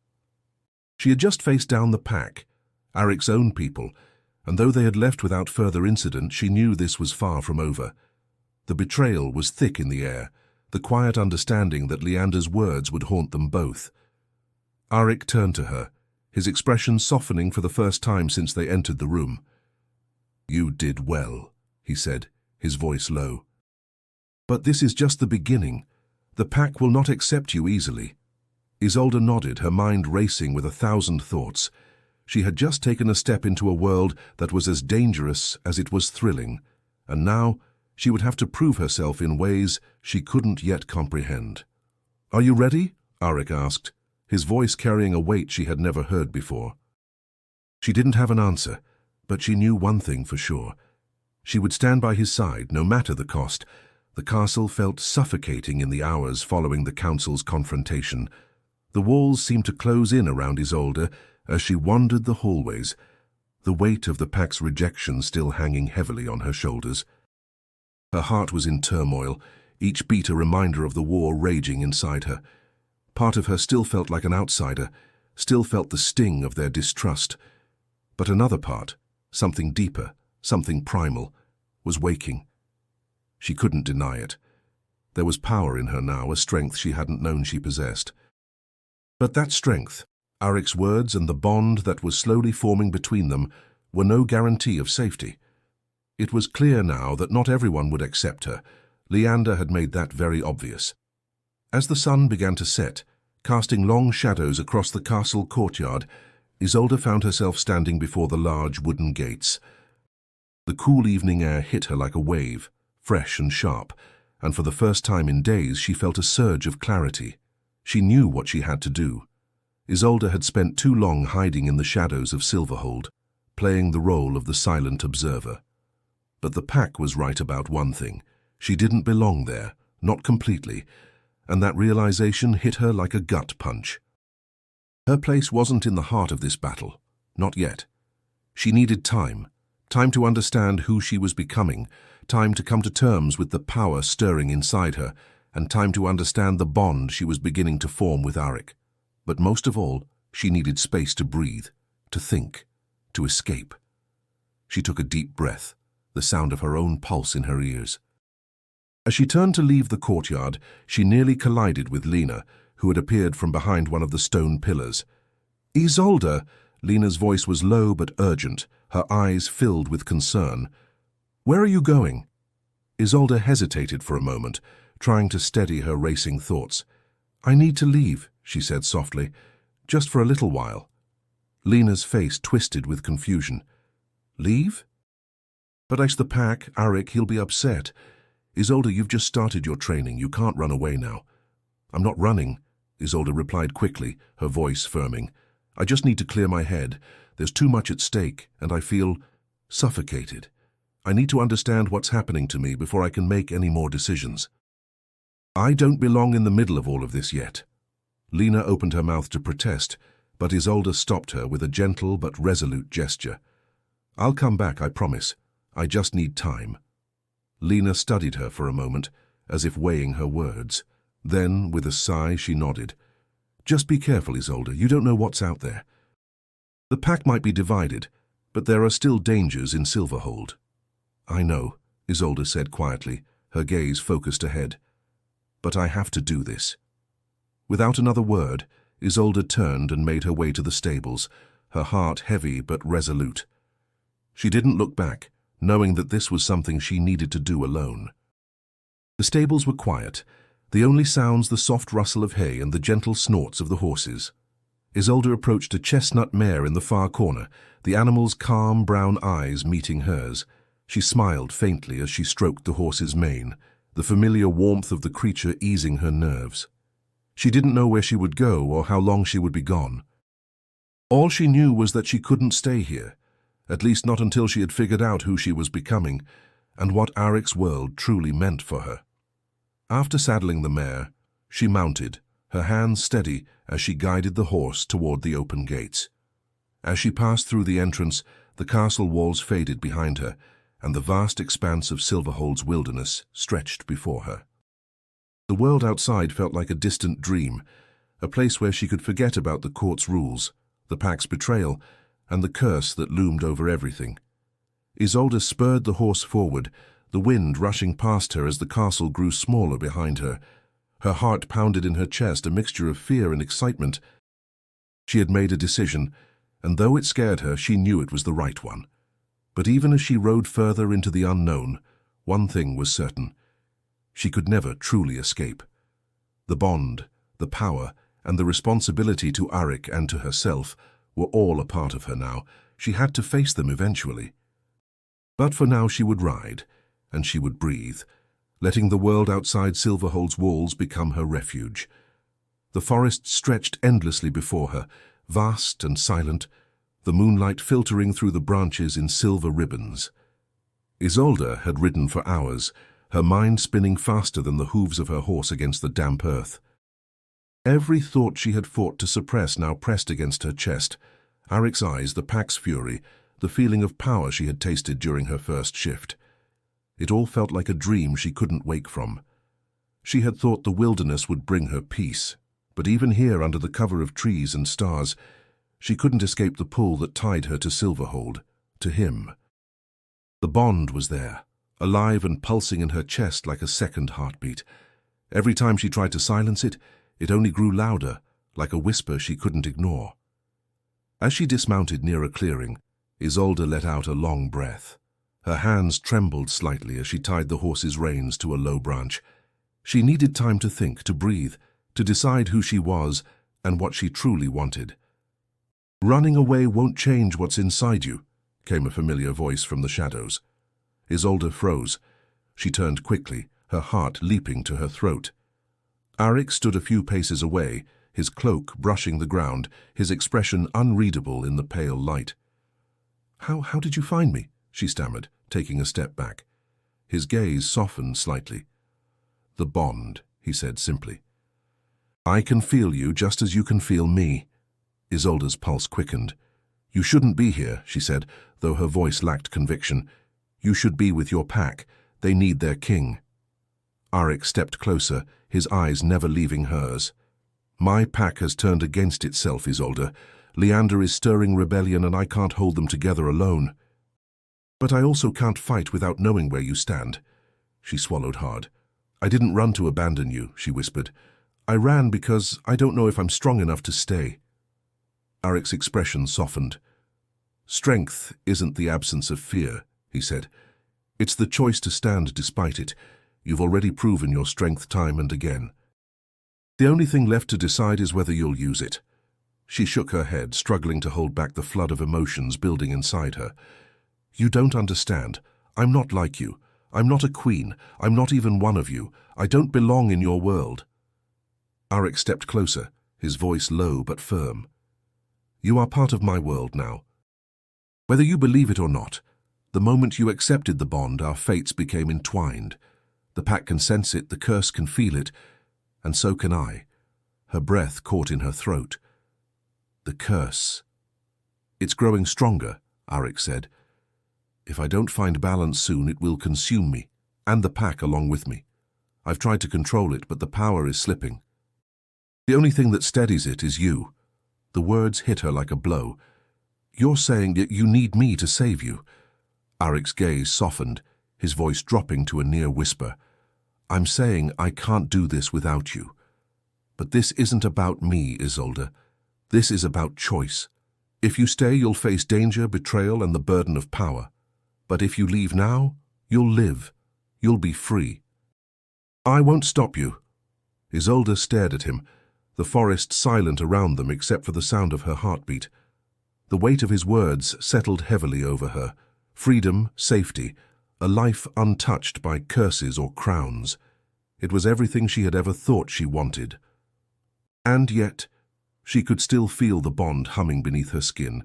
She had just faced down the pack, Arik's own people, and though they had left without further incident, she knew this was far from over. The betrayal was thick in the air, the quiet understanding that Leander's words would haunt them both. Arik turned to her, his expression softening for the first time since they entered the room. "You did well," he said, his voice low. "But this is just the beginning. The pack will not accept you easily." Isolde nodded, her mind racing with 1,000 thoughts. She had just taken a step into a world that was as dangerous as it was thrilling, and now she would have to prove herself in ways she couldn't yet comprehend. "Are you ready?" Arik asked, his voice carrying a weight she had never heard before. She didn't have an answer, but she knew one thing for sure. She would stand by his side, no matter the cost. The castle felt suffocating in the hours following the council's confrontation. The walls seemed to close in around Isolde as she wandered the hallways, the weight of the pack's rejection still hanging heavily on her shoulders. Her heart was in turmoil, each beat a reminder of the war raging inside her. Part of her still felt like an outsider, still felt the sting of their distrust. But another part, something deeper, something primal, was waking. She couldn't deny it. There was power in her now, a strength she hadn't known she possessed. But that strength, Arik's words and the bond that was slowly forming between them, were no guarantee of safety. It was clear now that not everyone would accept her. Leander had made that very obvious. As the sun began to set, casting long shadows across the castle courtyard, Isolde found herself standing before the large wooden gates. The cool evening air hit her like a wave, fresh and sharp, and for the first time in days she felt a surge of clarity. She knew what she had to do. Isolde had spent too long hiding in the shadows of Silverhold, playing the role of the silent observer. But the pack was right about one thing. She didn't belong there, not completely, and that realization hit her like a gut punch. Her place wasn't in the heart of this battle, not yet. She needed time to understand who she was becoming, time to come to terms with the power stirring inside her, and time to understand the bond she was beginning to form with Arik. But most of all, she needed space to breathe, to think, to escape. She took a deep breath, the sound of her own pulse in her ears. As she turned to leave the courtyard, she nearly collided with Lena, who had appeared from behind one of the stone pillars. "Isolde!" Lena's voice was low but urgent, her eyes filled with concern. "Where are you going?" Isolde hesitated for a moment, trying to steady her racing thoughts. "I need to leave," she said softly, "just for a little while." Lena's face twisted with confusion. "Leave?" "But it's the pack, Arik, he'll be upset." "Isolde, you've just started your training. You can't run away now." "I'm not running," Isolde replied quickly, her voice firming. "I just need to clear my head. There's too much at stake, and I feel suffocated. I need to understand what's happening to me before I can make any more decisions." "I don't belong in the middle of all of this yet." Lena opened her mouth to protest, but Isolde stopped her with a gentle but resolute gesture. "I'll come back, I promise. I just need time." Lena studied her for a moment, as if weighing her words. Then, with a sigh, she nodded. "Just be careful, Isolde. You don't know what's out there. The pack might be divided, but there are still dangers in Silverhold." "I know," Isolde said quietly, her gaze focused ahead. "But I have to do this." Without another word, Isolde turned and made her way to the stables, her heart heavy but resolute. She didn't look back, knowing that this was something she needed to do alone. The stables were quiet, the only sounds the soft rustle of hay and the gentle snorts of the horses. Isolde approached a chestnut mare in the far corner, the animal's calm brown eyes meeting hers. She smiled faintly as she stroked the horse's mane, the familiar warmth of the creature easing her nerves. She didn't know where she would go or how long she would be gone. All she knew was that she couldn't stay here, at least not until she had figured out who she was becoming and what Arik's world truly meant for her. After saddling the mare, she mounted, her hands steady as she guided the horse toward the open gates. As she passed through the entrance, the castle walls faded behind her, and the vast expanse of Silverhold's wilderness stretched before her. The world outside felt like a distant dream, a place where she could forget about the court's rules, the pack's betrayal, and the curse that loomed over everything. Isolde spurred the horse forward, the wind rushing past her as the castle grew smaller behind her, Her heart pounded in her chest, a mixture of fear and excitement. She had made a decision, and though it scared her, she knew it was the right one. But even as she rode further into the unknown, one thing was certain. She could never truly escape. The bond, the power, and the responsibility to Arik and to herself were all a part of her now. She had to face them eventually. But for now she would ride, and she would breathe, letting the world outside Silverhold's walls become her refuge. The forest stretched endlessly before her, vast and silent, the moonlight filtering through the branches in silver ribbons. Isolde had ridden for hours, her mind spinning faster than the hooves of her horse against the damp earth. Every thought she had fought to suppress now pressed against her chest. Arik's eyes, the pack's fury, the feeling of power she had tasted during her first shift. It all felt like a dream she couldn't wake from. She had thought the wilderness would bring her peace, but even here under the cover of trees and stars, she couldn't escape the pull that tied her to Silverhold, to him. The bond was there, alive and pulsing in her chest like a second heartbeat. Every time she tried to silence it, it only grew louder, like a whisper she couldn't ignore. As she dismounted near a clearing, Isolde let out a long breath. Her hands trembled slightly as she tied the horse's reins to a low branch. She needed time to think, to breathe, to decide who she was and what she truly wanted. "Running away won't change what's inside you," came a familiar voice from the shadows. Isolde froze. She turned quickly, her heart leaping to her throat. Arik stood a few paces away, his cloak brushing the ground, his expression unreadable in the pale light. How did you find me?" she stammered, taking a step back. His gaze softened slightly. "The bond," he said simply. "I can feel you just as you can feel me." Isolde's pulse quickened. "You shouldn't be here," she said, though her voice lacked conviction. "You should be with your pack. They need their king." Arik stepped closer, his eyes never leaving hers. "My pack has turned against itself, Isolde. Leander is stirring rebellion and I can't hold them together alone. But I also can't fight without knowing where you stand." She swallowed hard. "I didn't run to abandon you," she whispered. "I ran because I don't know if I'm strong enough to stay." Arik's expression softened. "Strength isn't the absence of fear," he said. "It's the choice to stand despite it. You've already proven your strength time and again. The only thing left to decide is whether you'll use it." She shook her head, struggling to hold back the flood of emotions building inside her. "You don't understand. I'm not like you. I'm not a queen. I'm not even one of you. I don't belong in your world." Arik stepped closer, his voice low but firm. "You are part of my world now. Whether you believe it or not, the moment you accepted the bond, our fates became entwined. The pack can sense it, the curse can feel it, and so can I." Her breath caught in her throat. "The curse. It's growing stronger," Arik said. "If I don't find balance soon, it will consume me, and the pack along with me. I've tried to control it, but the power is slipping. The only thing that steadies it is you." The words hit her like a blow. "You're saying that you need me to save you." Arik's gaze softened, his voice dropping to a near whisper. "I'm saying I can't do this without you. But this isn't about me, Isolde. This is about choice. If you stay, you'll face danger, betrayal, and the burden of power. But if you leave now, you'll live. You'll be free." "I won't stop you." Isolde stared at him, the forest silent around them except for the sound of her heartbeat. The weight of his words settled heavily over her. Freedom, safety, a life untouched by curses or crowns. It was everything she had ever thought she wanted. And yet, she could still feel the bond humming beneath her skin,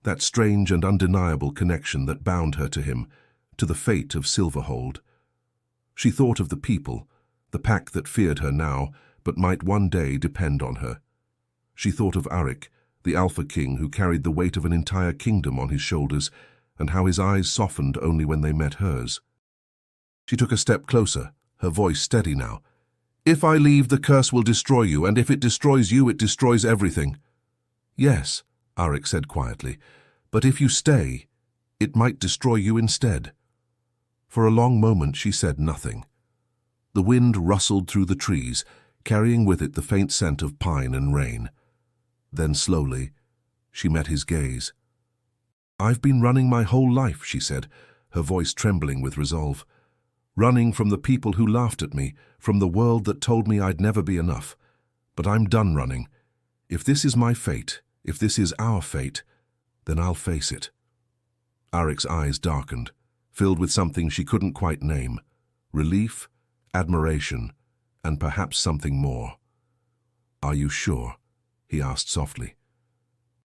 that strange and undeniable connection that bound her to him, to the fate of Silverhold. She thought of the people, the pack that feared her now, but might one day depend on her. She thought of Arik, the Alpha King who carried the weight of an entire kingdom on his shoulders, and how his eyes softened only when they met hers. She took a step closer, her voice steady now. "If I leave, the curse will destroy you, and if it destroys you, it destroys everything." "Yes," Arik said quietly, "but if you stay, it might destroy you instead." For a long moment she said nothing. The wind rustled through the trees, carrying with it the faint scent of pine and rain. Then slowly, she met his gaze. "I've been running my whole life," she said, her voice trembling with resolve. "Running from the people who laughed at me, from the world that told me I'd never be enough. But I'm done running. If this is my fate, if this is our fate, then I'll face it." Arik's eyes darkened, filled with something she couldn't quite name. Relief, admiration, and perhaps something more. "Are you sure?" he asked softly.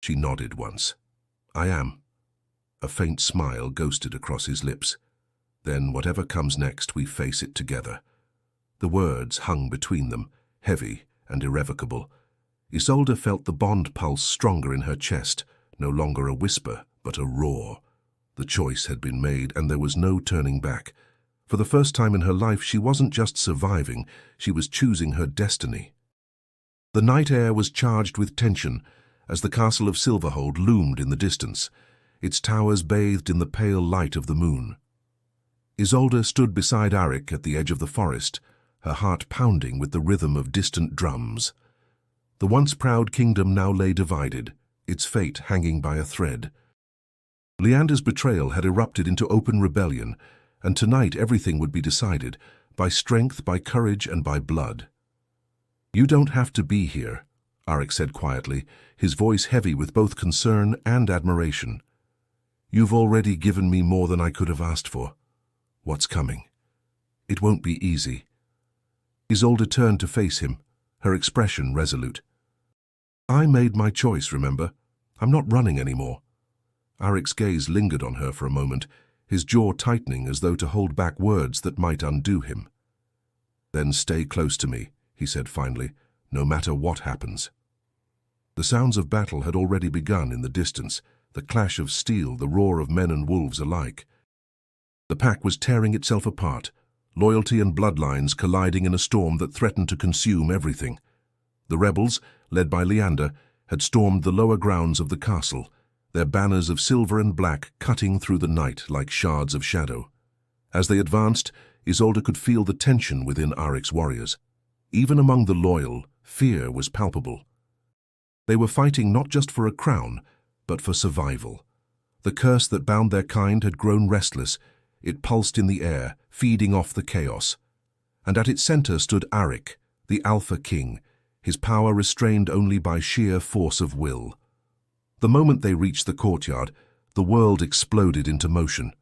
She nodded once. "I am." A faint smile ghosted across his lips. "Then whatever comes next, we face it together." The words hung between them, heavy and irrevocable. Isolde felt the bond pulse stronger in her chest, no longer a whisper, but a roar. The choice had been made, and there was no turning back. For the first time in her life, she wasn't just surviving, she was choosing her destiny. The night air was charged with tension as the castle of Silverhold loomed in the distance, its towers bathed in the pale light of the moon. Isolde stood beside Arik at the edge of the forest, her heart pounding with the rhythm of distant drums. The once proud kingdom now lay divided, its fate hanging by a thread. Leander's betrayal had erupted into open rebellion, and tonight everything would be decided, by strength, by courage, and by blood. "You don't have to be here," Arik said quietly, his voice heavy with both concern and admiration. "You've already given me more than I could have asked for. What's coming? It won't be easy." Isolde turned to face him, her expression resolute. "I made my choice, remember? I'm not running anymore." Arik's gaze lingered on her for a moment, his jaw tightening as though to hold back words that might undo him. "Then stay close to me," he said finally, "no matter what happens." The sounds of battle had already begun in the distance, the clash of steel, the roar of men and wolves alike. The pack was tearing itself apart, loyalty and bloodlines colliding in a storm that threatened to consume everything. The rebels, led by Leander, had stormed the lower grounds of the castle, their banners of silver and black cutting through the night like shards of shadow. As they advanced, Isolde could feel the tension within Arik's warriors. Even among the loyal, fear was palpable. They were fighting not just for a crown, but for survival. The curse that bound their kind had grown restless. It pulsed in the air, feeding off the chaos. And at its center stood Arik, the Alpha King, his power restrained only by sheer force of will. The moment they reached the courtyard, the world exploded into motion.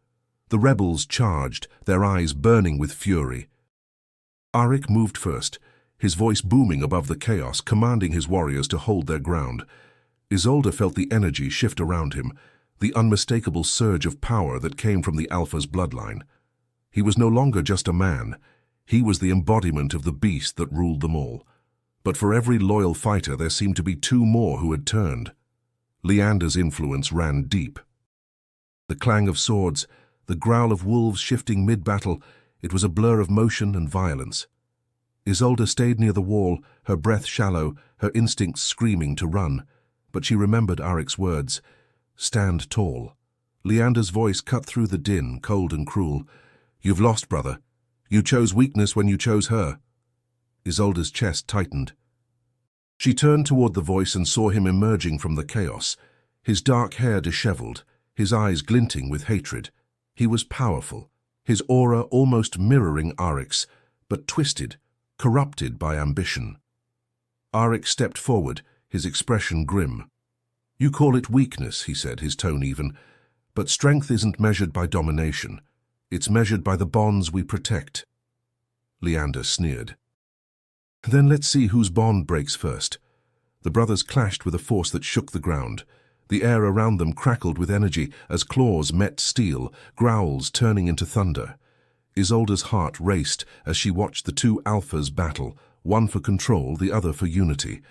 The rebels charged, their eyes burning with fury. Arik moved first, his voice booming above the chaos, commanding his warriors to hold their ground. Isolde felt the energy shift around him, the unmistakable surge of power that came from the Alpha's bloodline. He was no longer just a man. He was the embodiment of the beast that ruled them all. But for every loyal fighter, there seemed to be two more who had turned. Leander's influence ran deep. The clang of swords, the growl of wolves shifting mid-battle, it was a blur of motion and violence. Isolde stayed near the wall, her breath shallow, her instincts screaming to run. But she remembered Arik's words. "Stand tall." Leander's voice cut through the din, cold and cruel. "You've lost, brother. You chose weakness when you chose her." Isolde's chest tightened. She turned toward the voice and saw him emerging from the chaos, his dark hair disheveled, his eyes glinting with hatred. He was powerful, his aura almost mirroring Arik's, but twisted, corrupted by ambition. Arik stepped forward, his expression grim. "You call it weakness," he said, his tone even, "but strength isn't measured by domination. It's measured by the bonds we protect." Leander sneered. "Then let's see whose bond breaks first." The brothers clashed with a force that shook the ground. The air around them crackled with energy as claws met steel, growls turning into thunder. Isolde's heart raced as she watched the two alphas battle, one for control, the other for unity.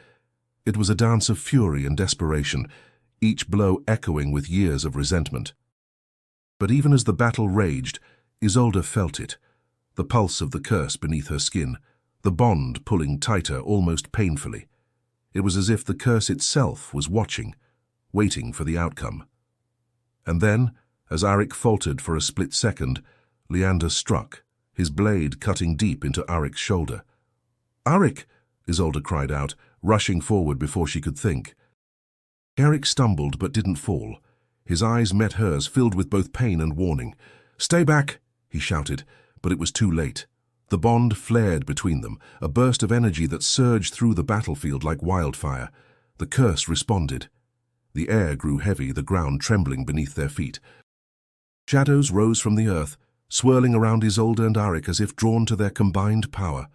It was a dance of fury and desperation, each blow echoing with years of resentment. But even as the battle raged, Isolde felt it, the pulse of the curse beneath her skin, the bond pulling tighter almost painfully. It was as if the curse itself was watching, waiting for the outcome. And then, as Arik faltered for a split second, Leander struck, his blade cutting deep into Arik's shoulder. "Arik!" Isolde cried out, rushing forward before she could think. Eric stumbled but didn't fall. His eyes met hers, filled with both pain and warning. "Stay back!" he shouted, but it was too late. The bond flared between them, a burst of energy that surged through the battlefield like wildfire. The curse responded. The air grew heavy, the ground trembling beneath their feet. Shadows rose from the earth, swirling around Isolde and Arik as if drawn to their combined power.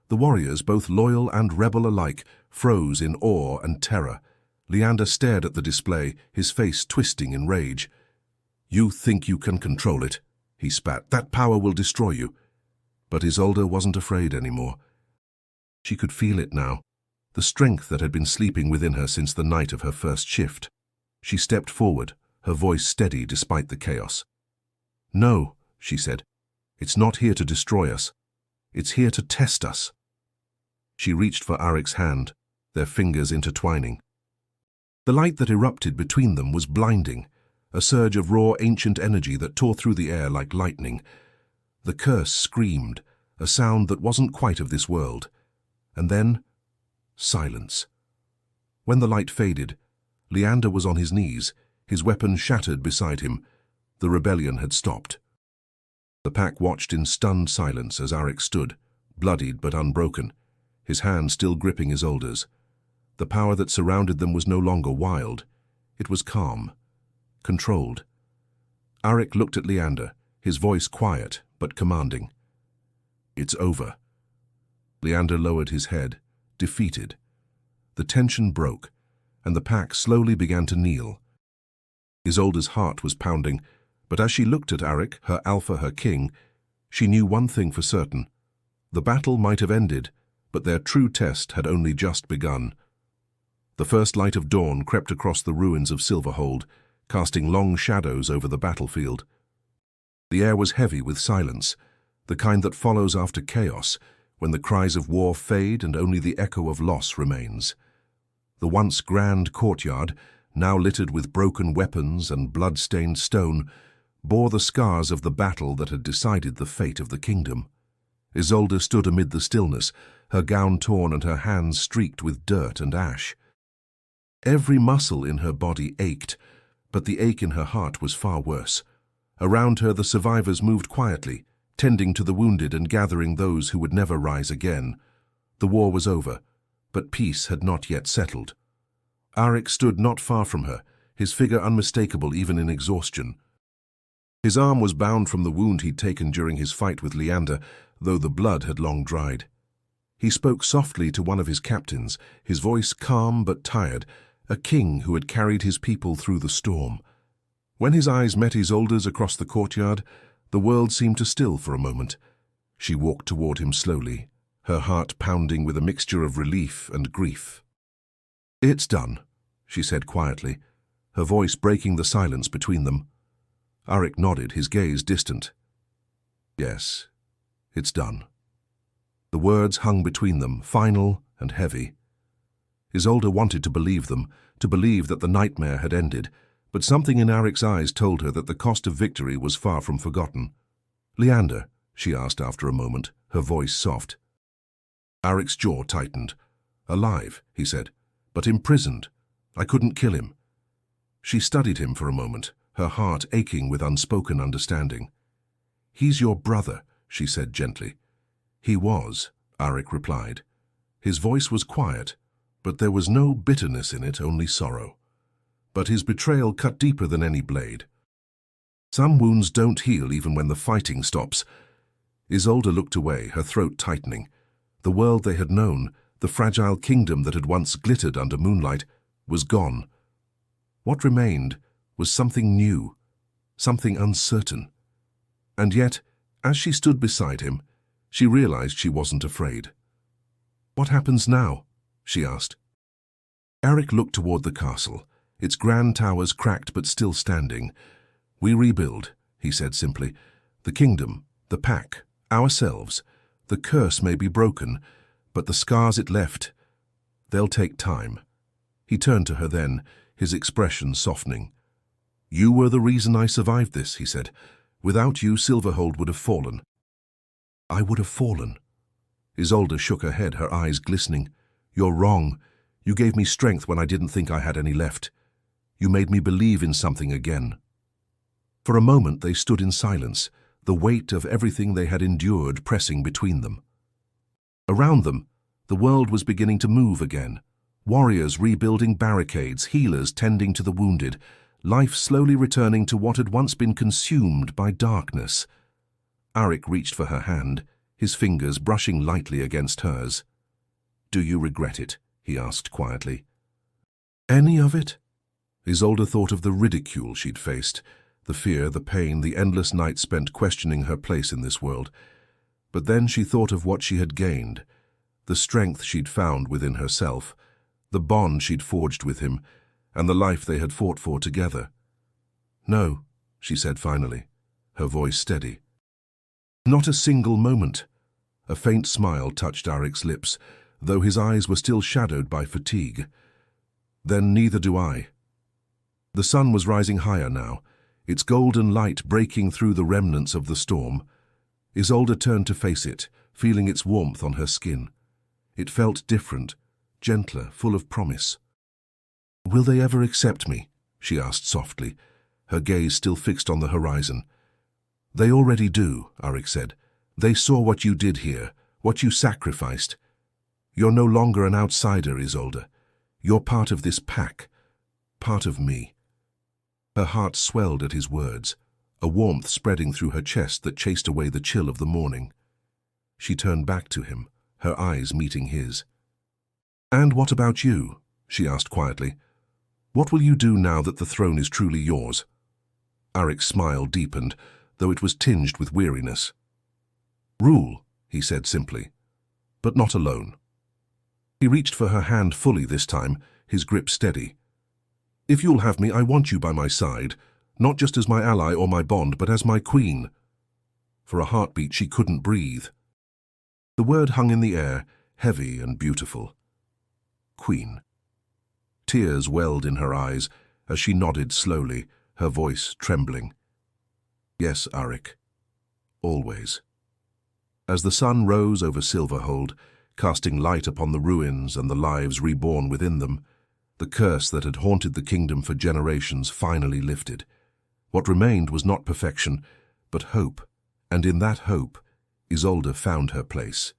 The warriors, both loyal and rebel alike, froze in awe and terror. Leander stared at the display, his face twisting in rage. "You think you can control it," he spat. "That power will destroy you." But Isolde wasn't afraid anymore. She could feel it now, the strength that had been sleeping within her since the night of her first shift. She stepped forward, her voice steady despite the chaos. "No," she said. "It's not here to destroy us. It's here to test us." She reached for Arik's hand, their fingers intertwining. The light that erupted between them was blinding, a surge of raw ancient energy that tore through the air like lightning. The curse screamed, a sound that wasn't quite of this world. And then, silence. When the light faded, Leander was on his knees, his weapon shattered beside him. The rebellion had stopped. The pack watched in stunned silence as Arik stood, bloodied but unbroken, his hand still gripping Isolde's. The power that surrounded them was no longer wild. It was calm, controlled. Arik looked at Leander, his voice quiet but commanding. "It's over." Leander lowered his head, defeated. The tension broke, and the pack slowly began to kneel. Isolde's heart was pounding, but as she looked at Arik, her alpha, her king, she knew one thing for certain. The battle might have ended, but their true test had only just begun. The first light of dawn crept across the ruins of Silverhold, casting long shadows over the battlefield. The air was heavy with silence, the kind that follows after chaos, when the cries of war fade and only the echo of loss remains. The once grand courtyard, now littered with broken weapons and blood-stained stone, bore the scars of the battle that had decided the fate of the kingdom. Isolde stood amid the stillness, her gown torn and her hands streaked with dirt and ash. Every muscle in her body ached, but the ache in her heart was far worse. Around her the survivors moved quietly, tending to the wounded and gathering those who would never rise again. The war was over, but peace had not yet settled. Arik stood not far from her, his figure unmistakable even in exhaustion. His arm was bound from the wound he'd taken during his fight with Leander, though the blood had long dried. He spoke softly to one of his captains, his voice calm but tired, a king who had carried his people through the storm. When his eyes met Isolde's across the courtyard, the world seemed to still for a moment. She walked toward him slowly, her heart pounding with a mixture of relief and grief. "It's done," she said quietly, her voice breaking the silence between them. Arik nodded, his gaze distant. "Yes, it's done." The words hung between them, final and heavy. Isolde wanted to believe them, to believe that the nightmare had ended, but something in Arik's eyes told her that the cost of victory was far from forgotten. "Leander?" she asked after a moment, her voice soft. Arik's jaw tightened. "Alive," he said, "but imprisoned. I couldn't kill him." She studied him for a moment, her heart aching with unspoken understanding. "He's your brother," she said gently. "He was," Arik replied. His voice was quiet, but there was no bitterness in it, only sorrow. But his betrayal cut deeper than any blade. Some wounds don't heal even when the fighting stops. Isolde looked away, her throat tightening. The world they had known, the fragile kingdom that had once glittered under moonlight, was gone. What remained was something new, something uncertain. And yet, as she stood beside him, she realized she wasn't afraid. "What happens now?" she asked. Arik looked toward the castle, its grand towers cracked but still standing. "We rebuild," he said simply. "The kingdom, the pack, ourselves. The curse may be broken, but the scars it left, they'll take time." He turned to her then, his expression softening. "You were the reason I survived this," he said. "Without you, Silverhold would have fallen." "I would have fallen." Isolde shook her head, her eyes glistening. "You're wrong. You gave me strength when I didn't think I had any left. You made me believe in something again." For a moment they stood in silence, the weight of everything they had endured pressing between them. Around them, the world was beginning to move again. Warriors rebuilding barricades, healers tending to the wounded, life slowly returning to what had once been consumed by darkness. Arik reached for her hand, his fingers brushing lightly against hers. "Do you regret it?" he asked quietly. "Any of it?" Isolde thought of the ridicule she'd faced, the fear, the pain, the endless nights spent questioning her place in this world. But then she thought of what she had gained, the strength she'd found within herself, the bond she'd forged with him, and the life they had fought for together. "No," she said finally, her voice steady. "Not a single moment." A faint smile touched Arik's lips, though his eyes were still shadowed by fatigue. "Then neither do I." The sun was rising higher now, its golden light breaking through the remnants of the storm. Isolde turned to face it, feeling its warmth on her skin. It felt different, gentler, full of promise. "Will they ever accept me?" she asked softly, her gaze still fixed on the horizon. "They already do," Arik said. "They saw what you did here, what you sacrificed. You're no longer an outsider, Isolde. You're part of this pack, part of me." Her heart swelled at his words, a warmth spreading through her chest that chased away the chill of the morning. She turned back to him, her eyes meeting his. "And what about you?" she asked quietly. "What will you do now that the throne is truly yours?" Arik's smile deepened, though it was tinged with weariness. "Rule," he said simply, "but not alone." He reached for her hand fully this time, his grip steady. "If you'll have me, I want you by my side, not just as my ally or my bond, but as my queen." For a heartbeat she couldn't breathe. The word hung in the air, heavy and beautiful. Queen. Tears welled in her eyes as she nodded slowly, her voice trembling. "Yes, Arik. Always." As the sun rose over Silverhold, casting light upon the ruins and the lives reborn within them, the curse that had haunted the kingdom for generations finally lifted. What remained was not perfection, but hope, and in that hope, Isolde found her place.